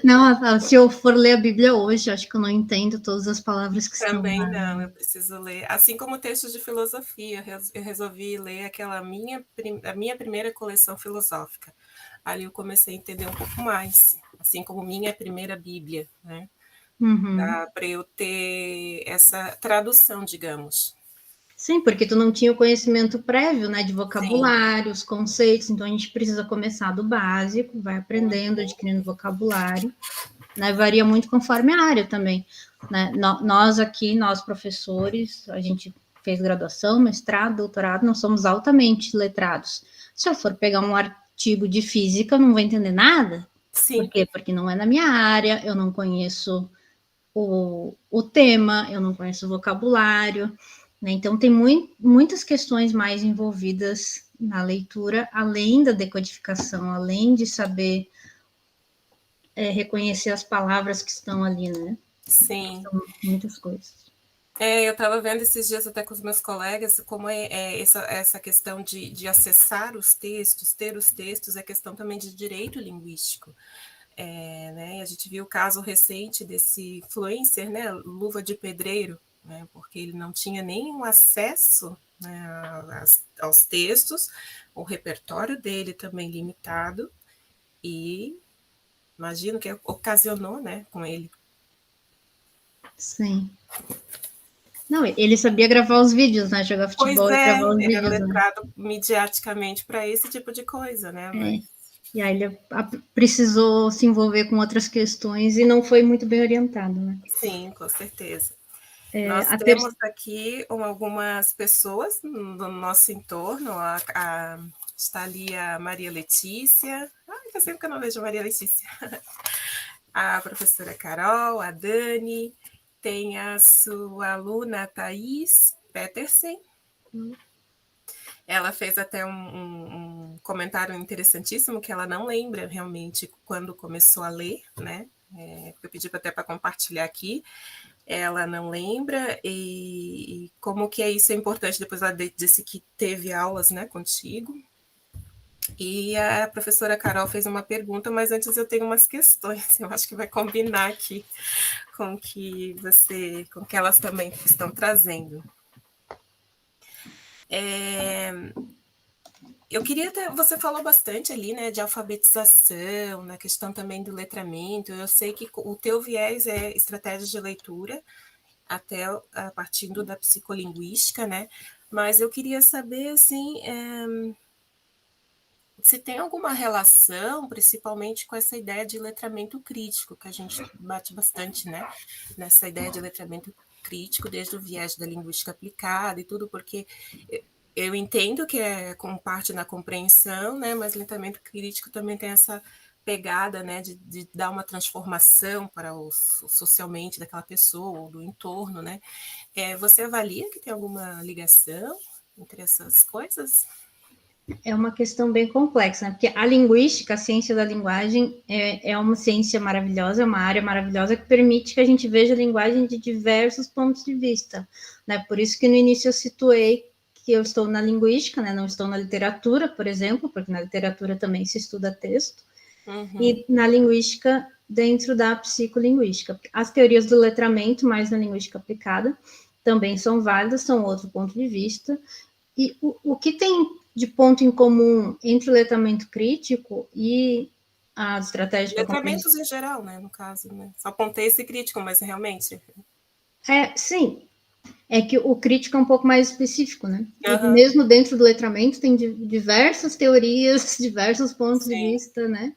Não, se eu for ler a Bíblia hoje, acho que eu não entendo todas as palavras que estão Também lá, não, né? eu preciso ler. Assim como textos de filosofia, eu resolvi ler a minha primeira coleção filosófica. Ali eu comecei a entender um pouco mais, assim como minha primeira Bíblia, né? Uhum. Para eu ter essa tradução, digamos. Sim, porque tu não tinha o conhecimento prévio, né, de Sim. vocabulários, conceitos, então a gente precisa começar do básico, vai aprendendo, adquirindo vocabulário, né, varia muito conforme a área também, né, nós professores, a gente fez graduação, mestrado, doutorado, nós somos altamente letrados. Se eu for pegar um artigo de física, eu não vou entender nada. Por Sim. quê? Porque não é na minha área, eu não conheço o tema, eu não conheço o vocabulário, né? Então, tem muitas questões mais envolvidas na leitura, além da decodificação, além de saber reconhecer as palavras que estão ali, né? Sim. São muitas coisas. Eu estava vendo esses dias até com os meus colegas como essa questão de acessar os textos, ter os textos, é questão também de direito linguístico. Né, a gente viu o caso recente desse influencer, né, Luva de Pedreiro, né, porque ele não tinha nenhum acesso né, aos textos, o repertório dele também limitado, e imagino que ocasionou, né, com ele. Sim. Não, ele sabia gravar os vídeos, né? Jogar Pois futebol e é, gravar os ele era vídeos, né? letrado midiaticamente para esse tipo de coisa, né? Mas... E aí ele precisou se envolver com outras questões e não foi muito bem orientado, né? Sim, com certeza. Nós A temos aqui algumas pessoas no nosso entorno. Está ali a Maria Letícia. Ai, faz tempo que eu não vejo a Maria Letícia. A professora Carol, a Dani, tem a sua aluna Thaís Petersen. Ela fez até um comentário interessantíssimo, que ela não lembra realmente quando começou a ler, né? Eu pedi até para compartilhar aqui. Ela não lembra, e como que isso é importante. Depois ela disse que teve aulas, né, contigo. E a professora Carol fez uma pergunta, mas antes eu tenho umas questões, eu acho que vai combinar aqui com que elas também estão trazendo. Eu queria você falou bastante ali, né, de alfabetização, na questão também do letramento. Eu sei que o teu viés é estratégia de leitura, até partindo da psicolinguística, né? Mas eu queria saber, assim, se tem alguma relação, principalmente com essa ideia de letramento crítico, que a gente bate bastante, né? Nessa ideia de letramento crítico, desde o viés da linguística aplicada e tudo, porque eu entendo que é com parte na compreensão, né? Mas letramento crítico também tem essa pegada, né, de dar uma transformação para o socialmente daquela pessoa ou do entorno, né? Você avalia que tem alguma ligação entre essas coisas? É uma questão bem complexa, né? Porque a linguística, a ciência da linguagem, é uma ciência maravilhosa, é uma área maravilhosa que permite que a gente veja a linguagem de diversos pontos de vista, né? Por isso que no início eu situei que eu estou na linguística, né? Não estou na literatura, por exemplo, porque na literatura também se estuda texto, e na linguística dentro da psicolinguística. As teorias do letramento, mais na linguística aplicada, também são válidas, são outro ponto de vista. E o que tem de ponto em comum entre o letramento crítico e a estratégia para Letramentos em geral, né, no caso, né? Só apontei esse crítico, mas realmente... Sim, é que o crítico é um pouco mais específico, né? E Uhum. mesmo dentro do letramento tem diversas teorias, diversos pontos de vista, né?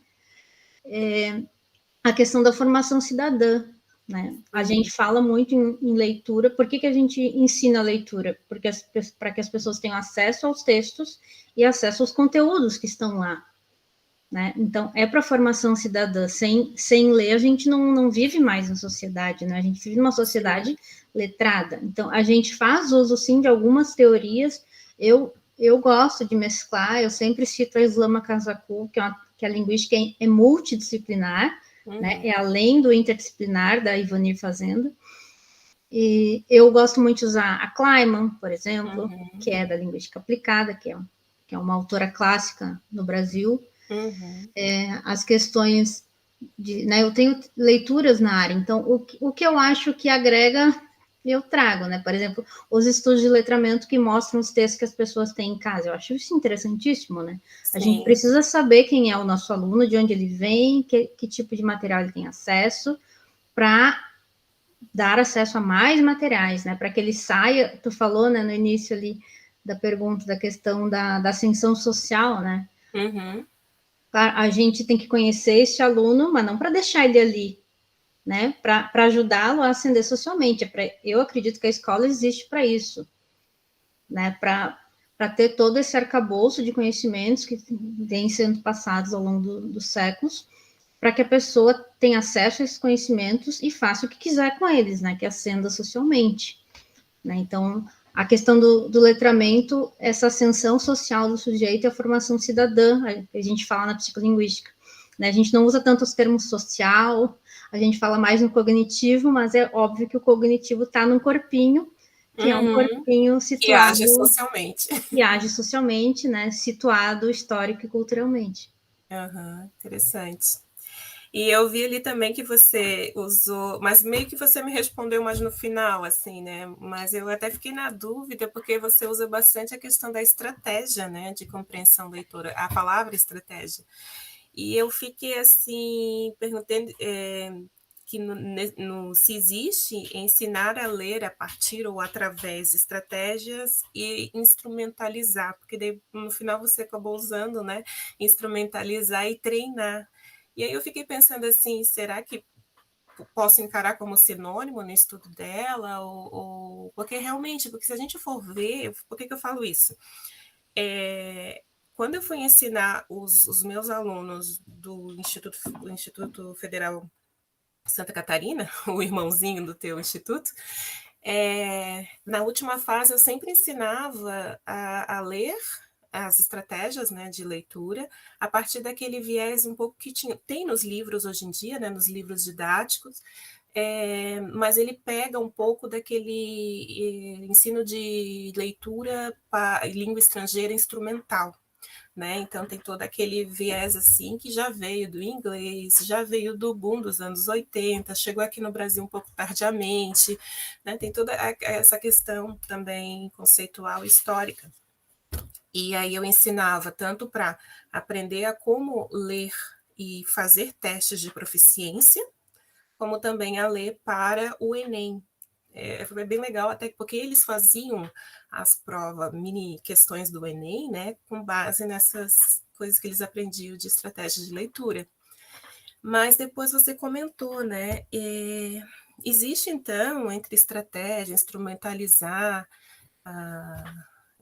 A questão da formação cidadã, né? A gente fala muito em leitura. Por que a gente ensina a leitura? Porque para que as pessoas tenham acesso aos textos e acesso aos conteúdos que estão lá, né? Então, é para a formação cidadã. Sem ler, a gente não vive mais em sociedade, né? A gente vive numa sociedade letrada. Então, a gente faz uso, sim, de algumas teorias. Eu gosto de mesclar, eu sempre cito a Islama Kazaku, que a linguística é multidisciplinar, né? É além do interdisciplinar da Ivanir Fazenda. E eu gosto muito de usar a Kleiman, por exemplo, que é da linguística aplicada, que é uma autora clássica no Brasil. As questões né, eu tenho leituras na área, então o que eu acho que agrega, eu trago, né? Por exemplo, os estudos de letramento que mostram os textos que as pessoas têm em casa. Eu acho isso interessantíssimo, né? Sim. A gente precisa saber quem é o nosso aluno, de onde ele vem, que tipo de material ele tem acesso, para dar acesso a mais materiais, né? Para que ele saia, tu falou, né, no início ali da pergunta, da questão da ascensão social, né? A gente tem que conhecer esse aluno, mas não para deixar ele ali, né? Para ajudá-lo a ascender socialmente. Eu acredito que a escola existe para isso, né? Para ter todo esse arcabouço de conhecimentos que vem sendo passados ao longo dos séculos, para que a pessoa tenha acesso a esses conhecimentos e faça o que quiser com eles, né? Que ascenda socialmente, né? Então, a questão do letramento, essa ascensão social do sujeito e a formação cidadã, a gente fala na psicolinguística, né? A gente não usa tanto os termos social, a gente fala mais no cognitivo, mas é óbvio que o cognitivo está num corpinho, que é um corpinho situado... Que age socialmente. Que age socialmente, né? Situado histórico e culturalmente. Interessante. E eu vi ali também que você usou, mas meio que você me respondeu mais no final, assim, né? Mas eu até fiquei na dúvida, porque você usa bastante a questão da estratégia, né? De compreensão leitora, a palavra estratégia. E eu fiquei assim, perguntando que se existe ensinar a ler a partir ou através de estratégias e instrumentalizar, porque daí, no final você acabou usando, né? Instrumentalizar e treinar. E aí eu fiquei pensando assim, será que posso encarar como sinônimo no estudo dela? Porque realmente, porque se a gente for ver, por que eu falo isso? Quando eu fui ensinar os meus alunos do Instituto Federal Santa Catarina, o irmãozinho do teu instituto, na última fase eu sempre ensinava a ler as estratégias, né, de leitura a partir daquele viés um pouco que tem nos livros hoje em dia, né, nos livros didáticos, mas ele pega um pouco daquele ensino de leitura para língua estrangeira instrumental. Né? Então tem todo aquele viés assim que já veio do inglês, já veio do boom dos anos 80, chegou aqui no Brasil um pouco tardiamente, né? Tem toda essa questão também conceitual e histórica. E aí eu ensinava tanto para aprender a como ler e fazer testes de proficiência, como também a ler para o Enem. Foi bem legal, até porque eles faziam as provas, mini questões do Enem, né, com base nessas coisas que eles aprendiam de estratégia de leitura. Mas depois você comentou, né, existe então, entre estratégia, instrumentalizar,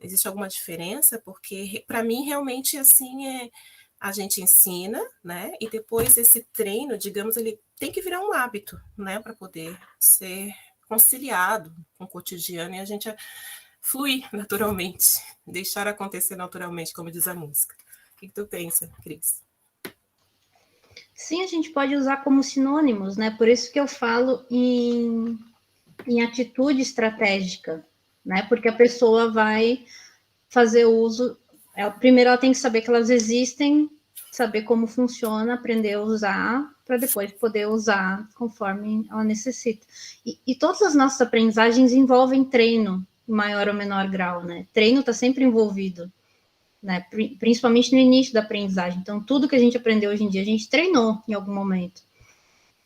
existe alguma diferença? Porque para mim realmente assim a gente ensina, né? E depois esse treino, digamos, ele tem que virar um hábito, né? Para poder ser conciliado com o cotidiano e a gente fluir naturalmente, deixar acontecer naturalmente, como diz a música. O que tu pensa, Cris? Sim, a gente pode usar como sinônimos, né? Por isso que eu falo em atitude estratégica, né? Porque a pessoa vai fazer uso. Primeiro, ela tem que saber que elas existem, saber como funciona, aprender a usar, para depois poder usar conforme ela necessita. E todas as nossas aprendizagens envolvem treino, em maior ou menor grau, né? Treino está sempre envolvido, né? Principalmente no início da aprendizagem. Então, tudo que a gente aprendeu hoje em dia, a gente treinou em algum momento.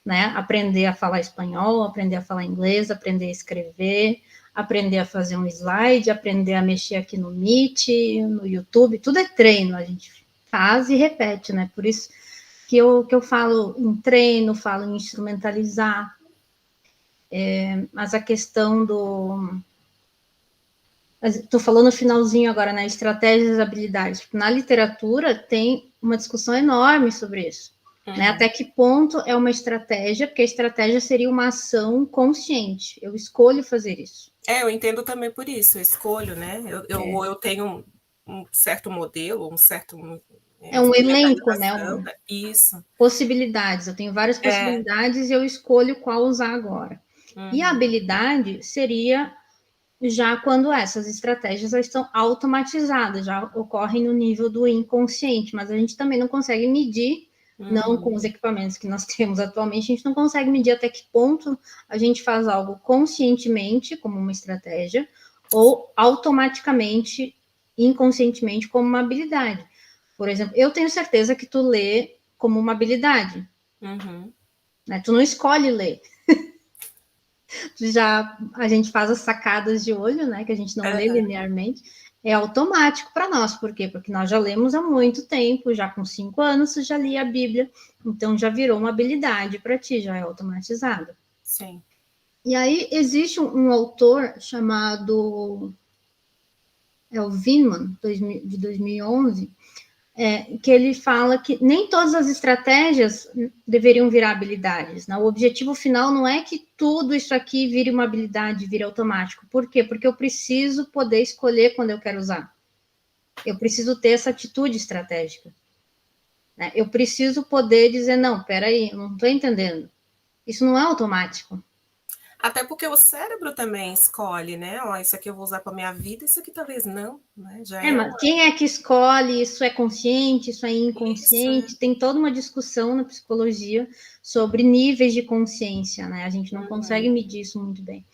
Né? Aprender a falar espanhol, aprender a falar inglês, aprender a escrever, aprender a fazer um slide, aprender a mexer aqui no Meet, no YouTube, tudo é treino, a gente faz e repete, né? Por isso que eu falo em treino, falo em instrumentalizar, mas a questão do... Estou falando no finalzinho agora, né? Estratégias e habilidades. Na literatura tem uma discussão enorme sobre isso. Né? Até que ponto é uma estratégia, porque a estratégia seria uma ação consciente. Eu escolho fazer isso. Eu entendo também por isso, eu escolho, né? Eu tenho um certo modelo, um certo. É um elenco, né? Isso. Possibilidades. Eu tenho várias possibilidades e eu escolho qual usar agora. E a habilidade seria já quando essas estratégias já estão automatizadas, já ocorrem no nível do inconsciente, mas a gente também não consegue medir, não com os equipamentos que nós temos atualmente, a gente não consegue medir até que ponto a gente faz algo conscientemente, como uma estratégia, ou automaticamente, inconscientemente, como uma habilidade. Por exemplo, eu tenho certeza que tu lê como uma habilidade. Né? Tu não escolhe ler. Já a gente faz as sacadas de olho, né? Que a gente não lê linearmente, é automático para nós. Por quê? Porque nós já lemos há muito tempo, já com 5 anos você já lia a Bíblia, então já virou uma habilidade para ti, já é automatizada. Sim. E aí existe um autor chamado o Vinman, de 2011, que ele fala que nem todas as estratégias deveriam virar habilidades. Né? O objetivo final não é que tudo isso aqui vire uma habilidade, vire automático. Por quê? Porque eu preciso poder escolher quando eu quero usar. Eu preciso ter essa atitude estratégica. Né? Eu preciso poder dizer, não, peraí, eu não estou entendendo. Isso não é automático. Até porque o cérebro também escolhe, né? Ó, isso aqui eu vou usar para minha vida, isso aqui talvez não, né? Já é Mas quem é que escolhe? Isso é consciente, isso é isso. inconsciente? Tem toda uma discussão na psicologia sobre níveis de consciência, né? A gente não consegue medir isso muito bem.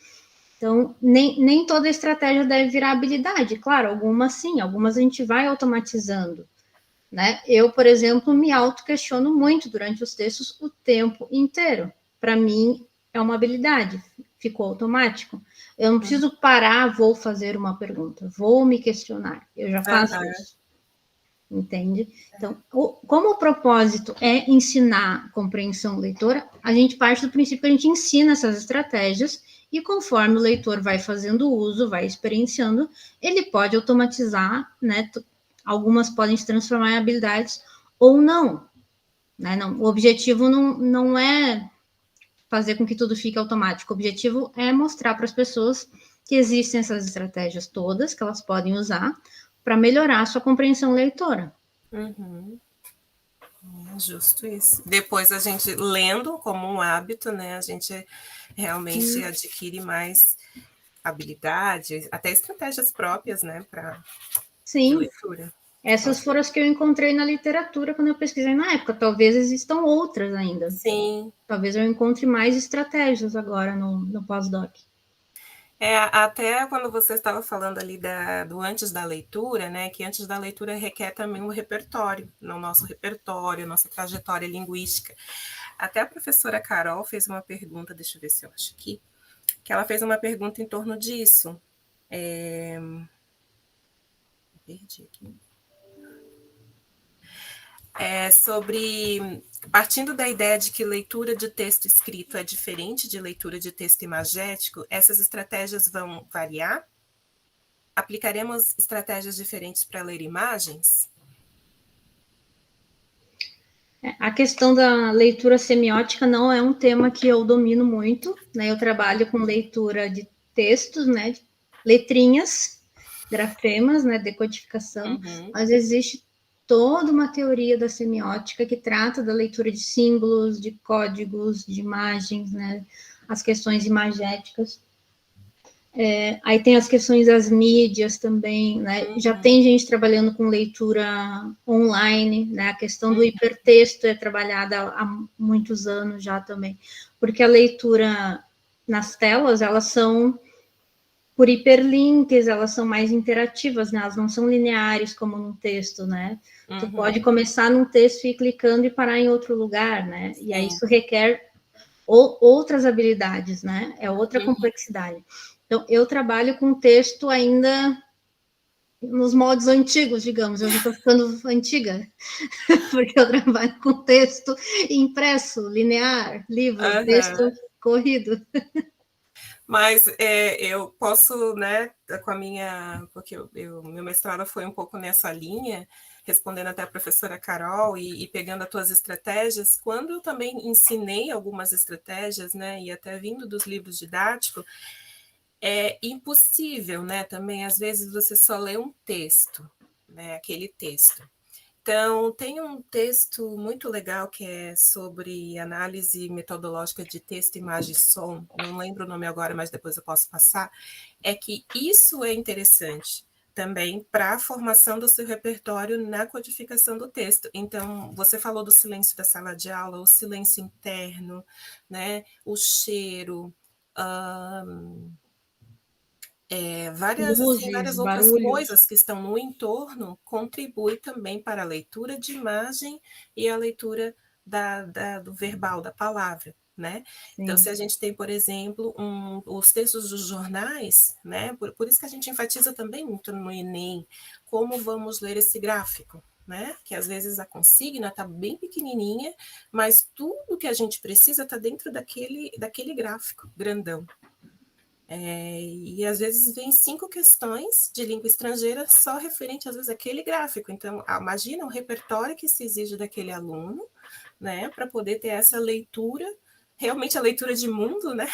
Então, nem toda estratégia deve virar habilidade. Claro, algumas sim, algumas a gente vai automatizando, né? Eu, por exemplo, me auto-questiono muito durante os textos o tempo inteiro. Para mim, é uma habilidade, ficou automático. Eu não preciso parar, vou fazer uma pergunta, vou me questionar. Eu já faço isso, entende? Então, como o propósito é ensinar compreensão leitora, a gente parte do princípio que a gente ensina essas estratégias e conforme o leitor vai fazendo uso, vai experienciando, ele pode automatizar, né? Algumas podem se transformar em habilidades ou não, né? Não, o objetivo não é fazer com que tudo fique automático. O objetivo é mostrar para as pessoas que existem essas estratégias todas que elas podem usar para melhorar a sua compreensão leitora. Justo isso. Depois a gente lendo como um hábito, né? A gente realmente adquire mais habilidades, até estratégias próprias, né? De leitura. Essas foram as que eu encontrei na literatura quando eu pesquisei na época. Talvez existam outras ainda. Sim. Talvez eu encontre mais estratégias agora no pós-doc. Até quando você estava falando ali do antes da leitura, né? Que antes da leitura requer também um repertório, no nosso repertório, nossa trajetória linguística. Até a professora Carol fez uma pergunta, deixa eu ver se eu acho aqui, que ela fez uma pergunta em torno disso. Perdi aqui. Sobre, partindo da ideia de que leitura de texto escrito é diferente de leitura de texto imagético, essas estratégias vão variar? Aplicaremos estratégias diferentes para ler imagens? A questão da leitura semiótica não é um tema que eu domino muito, né? Eu trabalho com leitura de textos, né? Letrinhas, grafemas, né? Decodificação, mas existe toda uma teoria da semiótica que trata da leitura de símbolos, de códigos, de imagens, né? As questões imagéticas. Aí tem as questões das mídias também, né? Já tem gente trabalhando com leitura online, né? A questão do hipertexto é trabalhada há muitos anos já também, porque a leitura nas telas, elas são por hiperlinks, elas são mais interativas, né? Elas não são lineares como num texto, né? Tu pode começar num texto e ir clicando e parar em outro lugar, né? E aí isso requer outras habilidades, né? É outra complexidade. Então, eu trabalho com texto ainda nos moldes antigos, digamos. Eu já estou ficando antiga, porque eu trabalho com texto impresso, linear, livro, texto corrido. Mas eu posso, né, com a minha, porque meu mestrado foi um pouco nessa linha, respondendo até a professora Carol e pegando as tuas estratégias, quando eu também ensinei algumas estratégias, né, e até vindo dos livros didáticos, é impossível, né, também às vezes você só lê um texto, né, aquele texto. Então, tem um texto muito legal que é sobre análise metodológica de texto, imagem e som. Não lembro o nome agora, mas depois eu posso passar. É que isso é interessante também para a formação do seu repertório na codificação do texto. Então, você falou do silêncio da sala de aula, o silêncio interno, né? O cheiro, várias Luzes, outras barulhos. coisas que estão no entorno contribuem também para a leitura de imagem e a leitura do verbal, da palavra, né? Sim. Então, se a gente tem, por exemplo, os textos dos jornais, né? Por isso que a gente enfatiza também muito no Enem, como vamos ler esse gráfico, né? Que às vezes a consigna está bem pequenininha, mas tudo que a gente precisa está dentro daquele gráfico grandão. E às vezes vem 5 questões de língua estrangeira só referente, às vezes, àquele gráfico. Então, imagina o repertório que se exige daquele aluno, né, para poder ter essa leitura, realmente a leitura de mundo, né,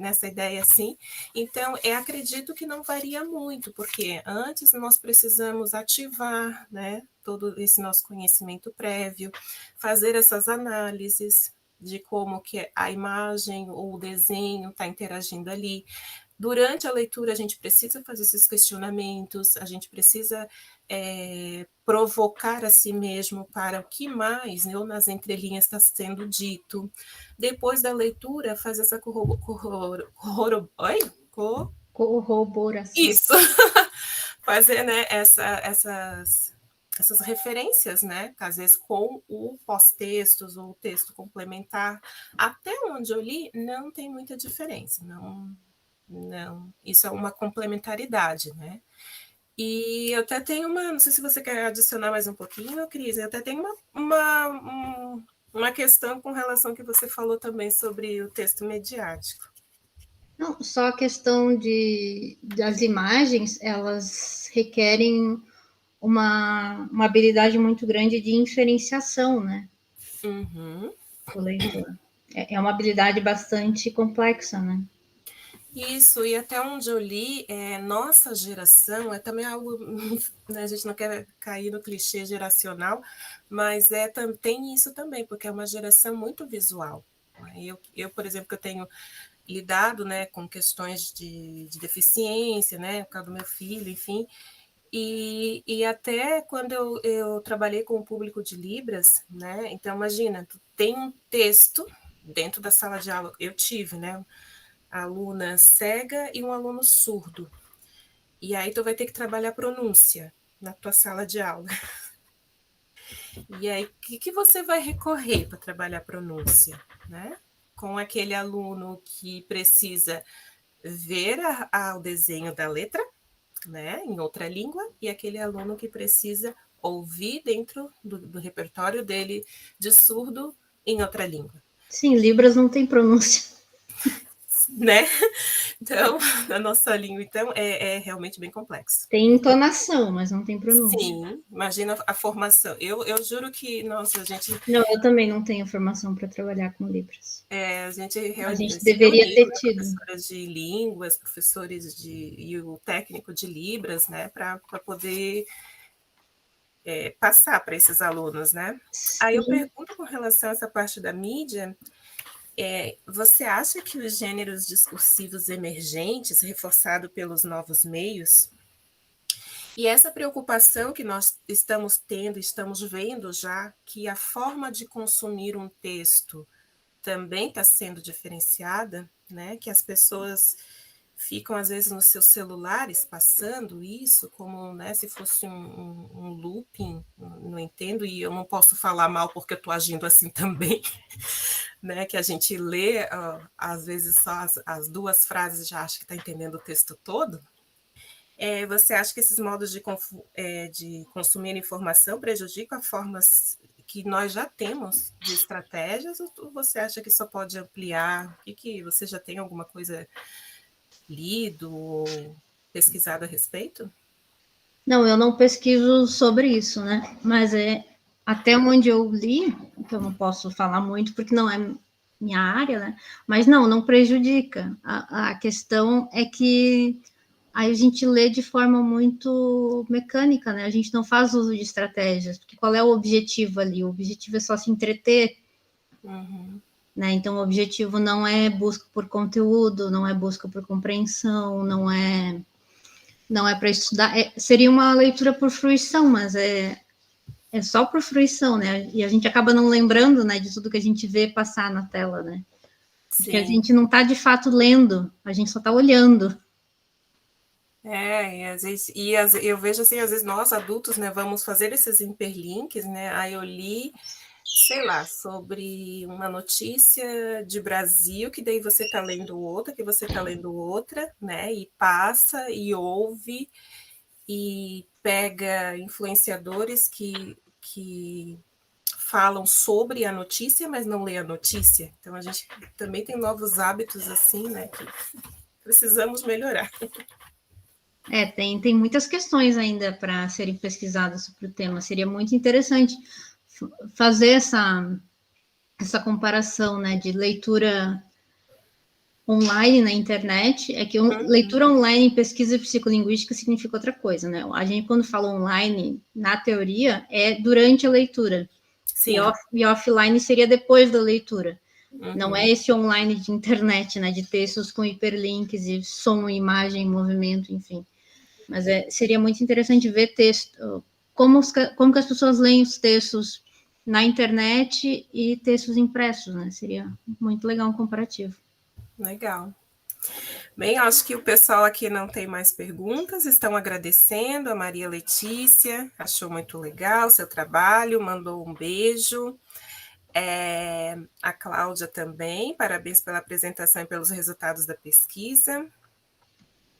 nessa ideia assim. Então, acredito que não varia muito, porque antes nós precisamos ativar, né, todo esse nosso conhecimento prévio, fazer essas análises, de como que a imagem ou o desenho está interagindo ali. Durante a leitura, a gente precisa fazer esses questionamentos, a gente precisa provocar a si mesmo para o que mais, né, ou nas entrelinhas está sendo dito. Depois da leitura, faz essa corroboração. Isso. Fazer, né, essas referências, né, às vezes com o pós-textos ou o texto complementar. Até onde eu li, não tem muita diferença, não, isso é uma complementaridade, né? E eu até tenho não sei se você quer adicionar mais um pouquinho, Cris, eu até tenho uma questão com relação ao que você falou também sobre o texto mediático. Não, só a questão das imagens, elas requerem uma habilidade muito grande de inferenciação, né? Uhum. O leitor. É uma habilidade bastante complexa, né? Isso, e até onde eu li, nossa geração é também algo, né, a gente não quer cair no clichê geracional, mas tem isso também, porque é uma geração muito visual. Eu, por exemplo, que eu tenho lidado, né, com questões de deficiência, né, por causa do meu filho, enfim, e até quando eu trabalhei com o público de Libras, né, então imagina, tu tem um texto dentro da sala de aula, eu tive, né, aluna cega e um aluno surdo. E aí tu vai ter que trabalhar pronúncia na tua sala de aula. E aí, o que você vai recorrer para trabalhar pronúncia, né? Com aquele aluno que precisa ver o desenho da letra, né, em outra língua, e aquele aluno que precisa ouvir dentro do repertório dele de surdo em outra língua. Sim, Libras não tem pronúncia. Né? Então, a nossa língua então, é realmente bem complexo. Tem entonação, mas não tem pronúncia. Sim, imagina a formação. Eu juro que, nossa, a gente... Não, eu também não tenho formação para trabalhar com Libras. A gente deveria ter tido. Professores de línguas, professores e o técnico de Libras, né, para poder passar para esses alunos, né? Sim. Aí eu pergunto com relação a essa parte da mídia, você acha que os gêneros discursivos emergentes, reforçado pelos novos meios, e essa preocupação que nós estamos tendo, estamos vendo já, que a forma de consumir um texto também está sendo diferenciada, né? Que as pessoas ficam, às vezes, nos seus celulares passando isso como, né, se fosse um looping, não entendo, e eu não posso falar mal porque eu estou agindo assim também, né? Que a gente lê, às vezes, só as duas frases já acha que está entendendo o texto todo. Você acha que esses modos de consumir informação prejudicam as formas que nós já temos de estratégias, ou você acha que só pode ampliar? E que você já tem alguma coisa lido ou pesquisado a respeito? Não, eu não pesquiso sobre isso, né? Mas até onde eu li, que eu não posso falar muito porque não é minha área, né? Mas não prejudica. A questão é que aí a gente lê de forma muito mecânica, né? A gente não faz uso de estratégias, porque qual é o objetivo ali? O objetivo é só se entreter. Uhum. Né? Então, o objetivo não é busca por conteúdo, não é busca por compreensão, não é para estudar. Seria uma leitura por fruição, mas é só por fruição, né? E a gente acaba não lembrando, né, de tudo que a gente vê passar na tela, né? Porque Sim. A gente não está de fato lendo, a gente só está olhando. E às vezes, eu vejo assim, às vezes nós adultos, né, vamos fazer esses hiperlinks, né? Aí eu li, sei lá, sobre uma notícia de Brasil, que daí você está lendo outra, que você está lendo outra, né? E passa e ouve e pega influenciadores que falam sobre a notícia, mas não lê a notícia. Então a gente também tem novos hábitos assim, né? Que precisamos melhorar. Tem muitas questões ainda para serem pesquisadas sobre o tema. Seria muito interessante fazer essa comparação, né, de leitura online na internet. É que leitura online em pesquisa psicolinguística significa outra coisa, né? A gente, quando fala online, na teoria, é durante a leitura. Sim. E offline seria depois da leitura. Não é esse online de internet, né, de textos com hiperlinks e som, imagem, movimento, enfim. Mas seria muito interessante ver texto, como que as pessoas leem os textos na internet e textos impressos, né? Seria muito legal um comparativo. Legal. Bem, acho que o pessoal aqui não tem mais perguntas, estão agradecendo. A Maria Letícia achou muito legal o seu trabalho, mandou um beijo. A Cláudia também, parabéns pela apresentação e pelos resultados da pesquisa.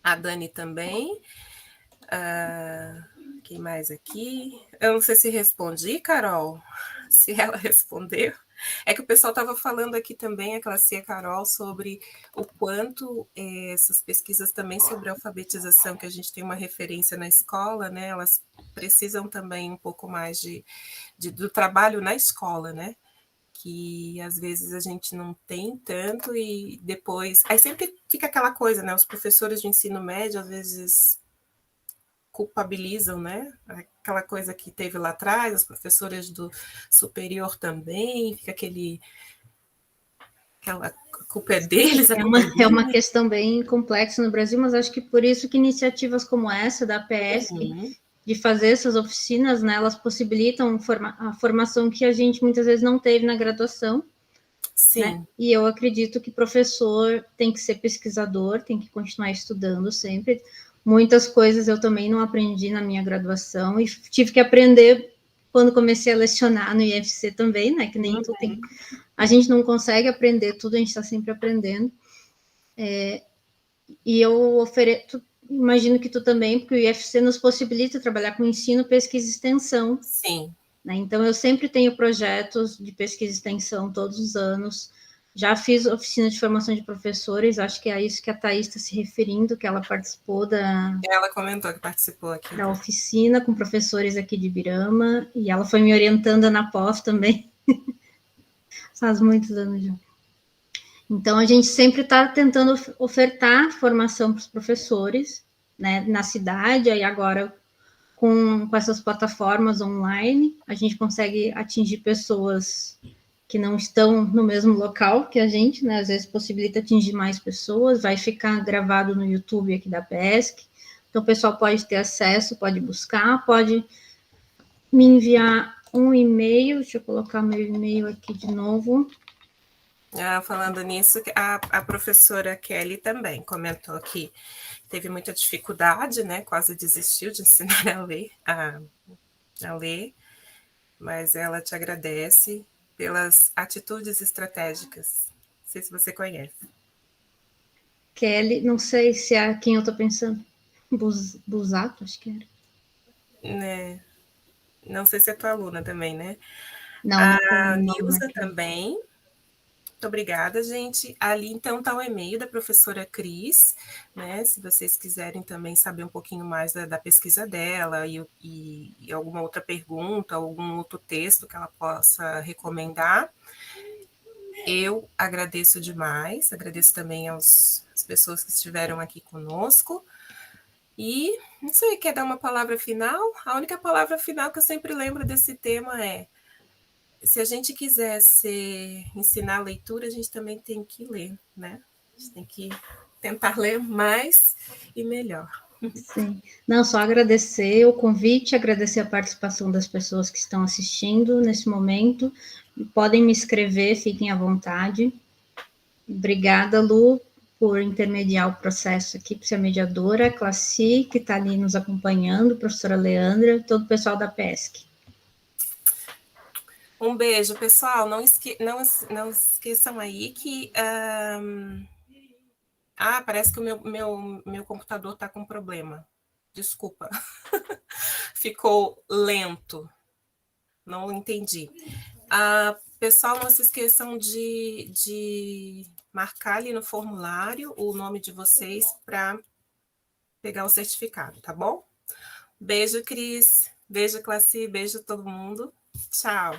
A Dani também. Quem mais aqui? Eu não sei se respondi, Carol, se ela respondeu. É que o pessoal estava falando aqui também, a Classi e a Carol, sobre o quanto essas pesquisas também sobre alfabetização, que a gente tem uma referência na escola, né? Elas precisam também um pouco mais do trabalho na escola, né? Que às vezes a gente não tem tanto e depois... Aí sempre fica aquela coisa, né? Os professores de ensino médio, às vezes culpabilizam, né? Aquela coisa que teve lá atrás, as professoras do superior também, fica aquela culpa é deles, é uma questão bem complexa no Brasil, mas acho que por isso que iniciativas como essa da PESC, de fazer essas oficinas, né, elas possibilitam a formação que a gente muitas vezes não teve na graduação. Sim. Né? E eu acredito que professor tem que ser pesquisador, tem que continuar estudando sempre. Muitas coisas eu também não aprendi na minha graduação e tive que aprender quando comecei a lecionar no IFC também, né? Que nem tu tem. A gente não consegue aprender tudo, a gente está sempre aprendendo. E eu imagino que tu também, porque o IFC nos possibilita trabalhar com ensino, pesquisa e extensão. Sim. Né? Então, eu sempre tenho projetos de pesquisa e extensão todos os anos. Já fiz oficina de formação de professores, acho que é a isso que a Thaís está se referindo, que ela participou Ela comentou que participou aqui. Da oficina com professores aqui de Birama, e ela foi me orientando na pós também. Faz muitos anos já. Então, a gente sempre está tentando ofertar formação para os professores, né, na cidade, e agora com essas plataformas online, a gente consegue atingir pessoas que não estão no mesmo local que a gente, né? Às vezes possibilita atingir mais pessoas, vai ficar gravado no YouTube aqui da PESC, então o pessoal pode ter acesso, pode buscar, pode me enviar um e-mail, deixa eu colocar meu e-mail aqui de novo. Falando nisso, a professora Kelly também comentou que teve muita dificuldade, né? Quase desistiu de ensinar a ler, mas ela te agradece pelas atitudes estratégicas. Não sei se você conhece. Kelly, não sei se é quem eu estou pensando. Busato, acho que era. Né? Não sei se é tua aluna também, né? Não, a Nilza também. Muito obrigada, gente. Ali, então, está o e-mail da professora Cris, né? Se vocês quiserem também saber um pouquinho mais da pesquisa dela e alguma outra pergunta, algum outro texto que ela possa recomendar. Eu agradeço demais, agradeço também às pessoas que estiveram aqui conosco. E, não sei, quer dar uma palavra final? A única palavra final que eu sempre lembro desse tema é: se a gente quiser ensinar a leitura, a gente também tem que ler, né? A gente tem que tentar ler mais e melhor. Sim. Não, só agradecer o convite, agradecer a participação das pessoas que estão assistindo nesse momento. Podem me escrever, fiquem à vontade. Obrigada, Lu, por intermediar o processo aqui, por ser mediadora, a Classi, que está ali nos acompanhando, a professora Leandra, todo o pessoal da PESC. Um beijo, pessoal. Não esqueçam aí que... parece que o meu computador está com problema. Desculpa. Ficou lento. Não entendi. Pessoal, não se esqueçam de marcar ali no formulário o nome de vocês para pegar o certificado, tá bom? Beijo, Cris. Beijo, Classi. Beijo todo mundo. Tchau.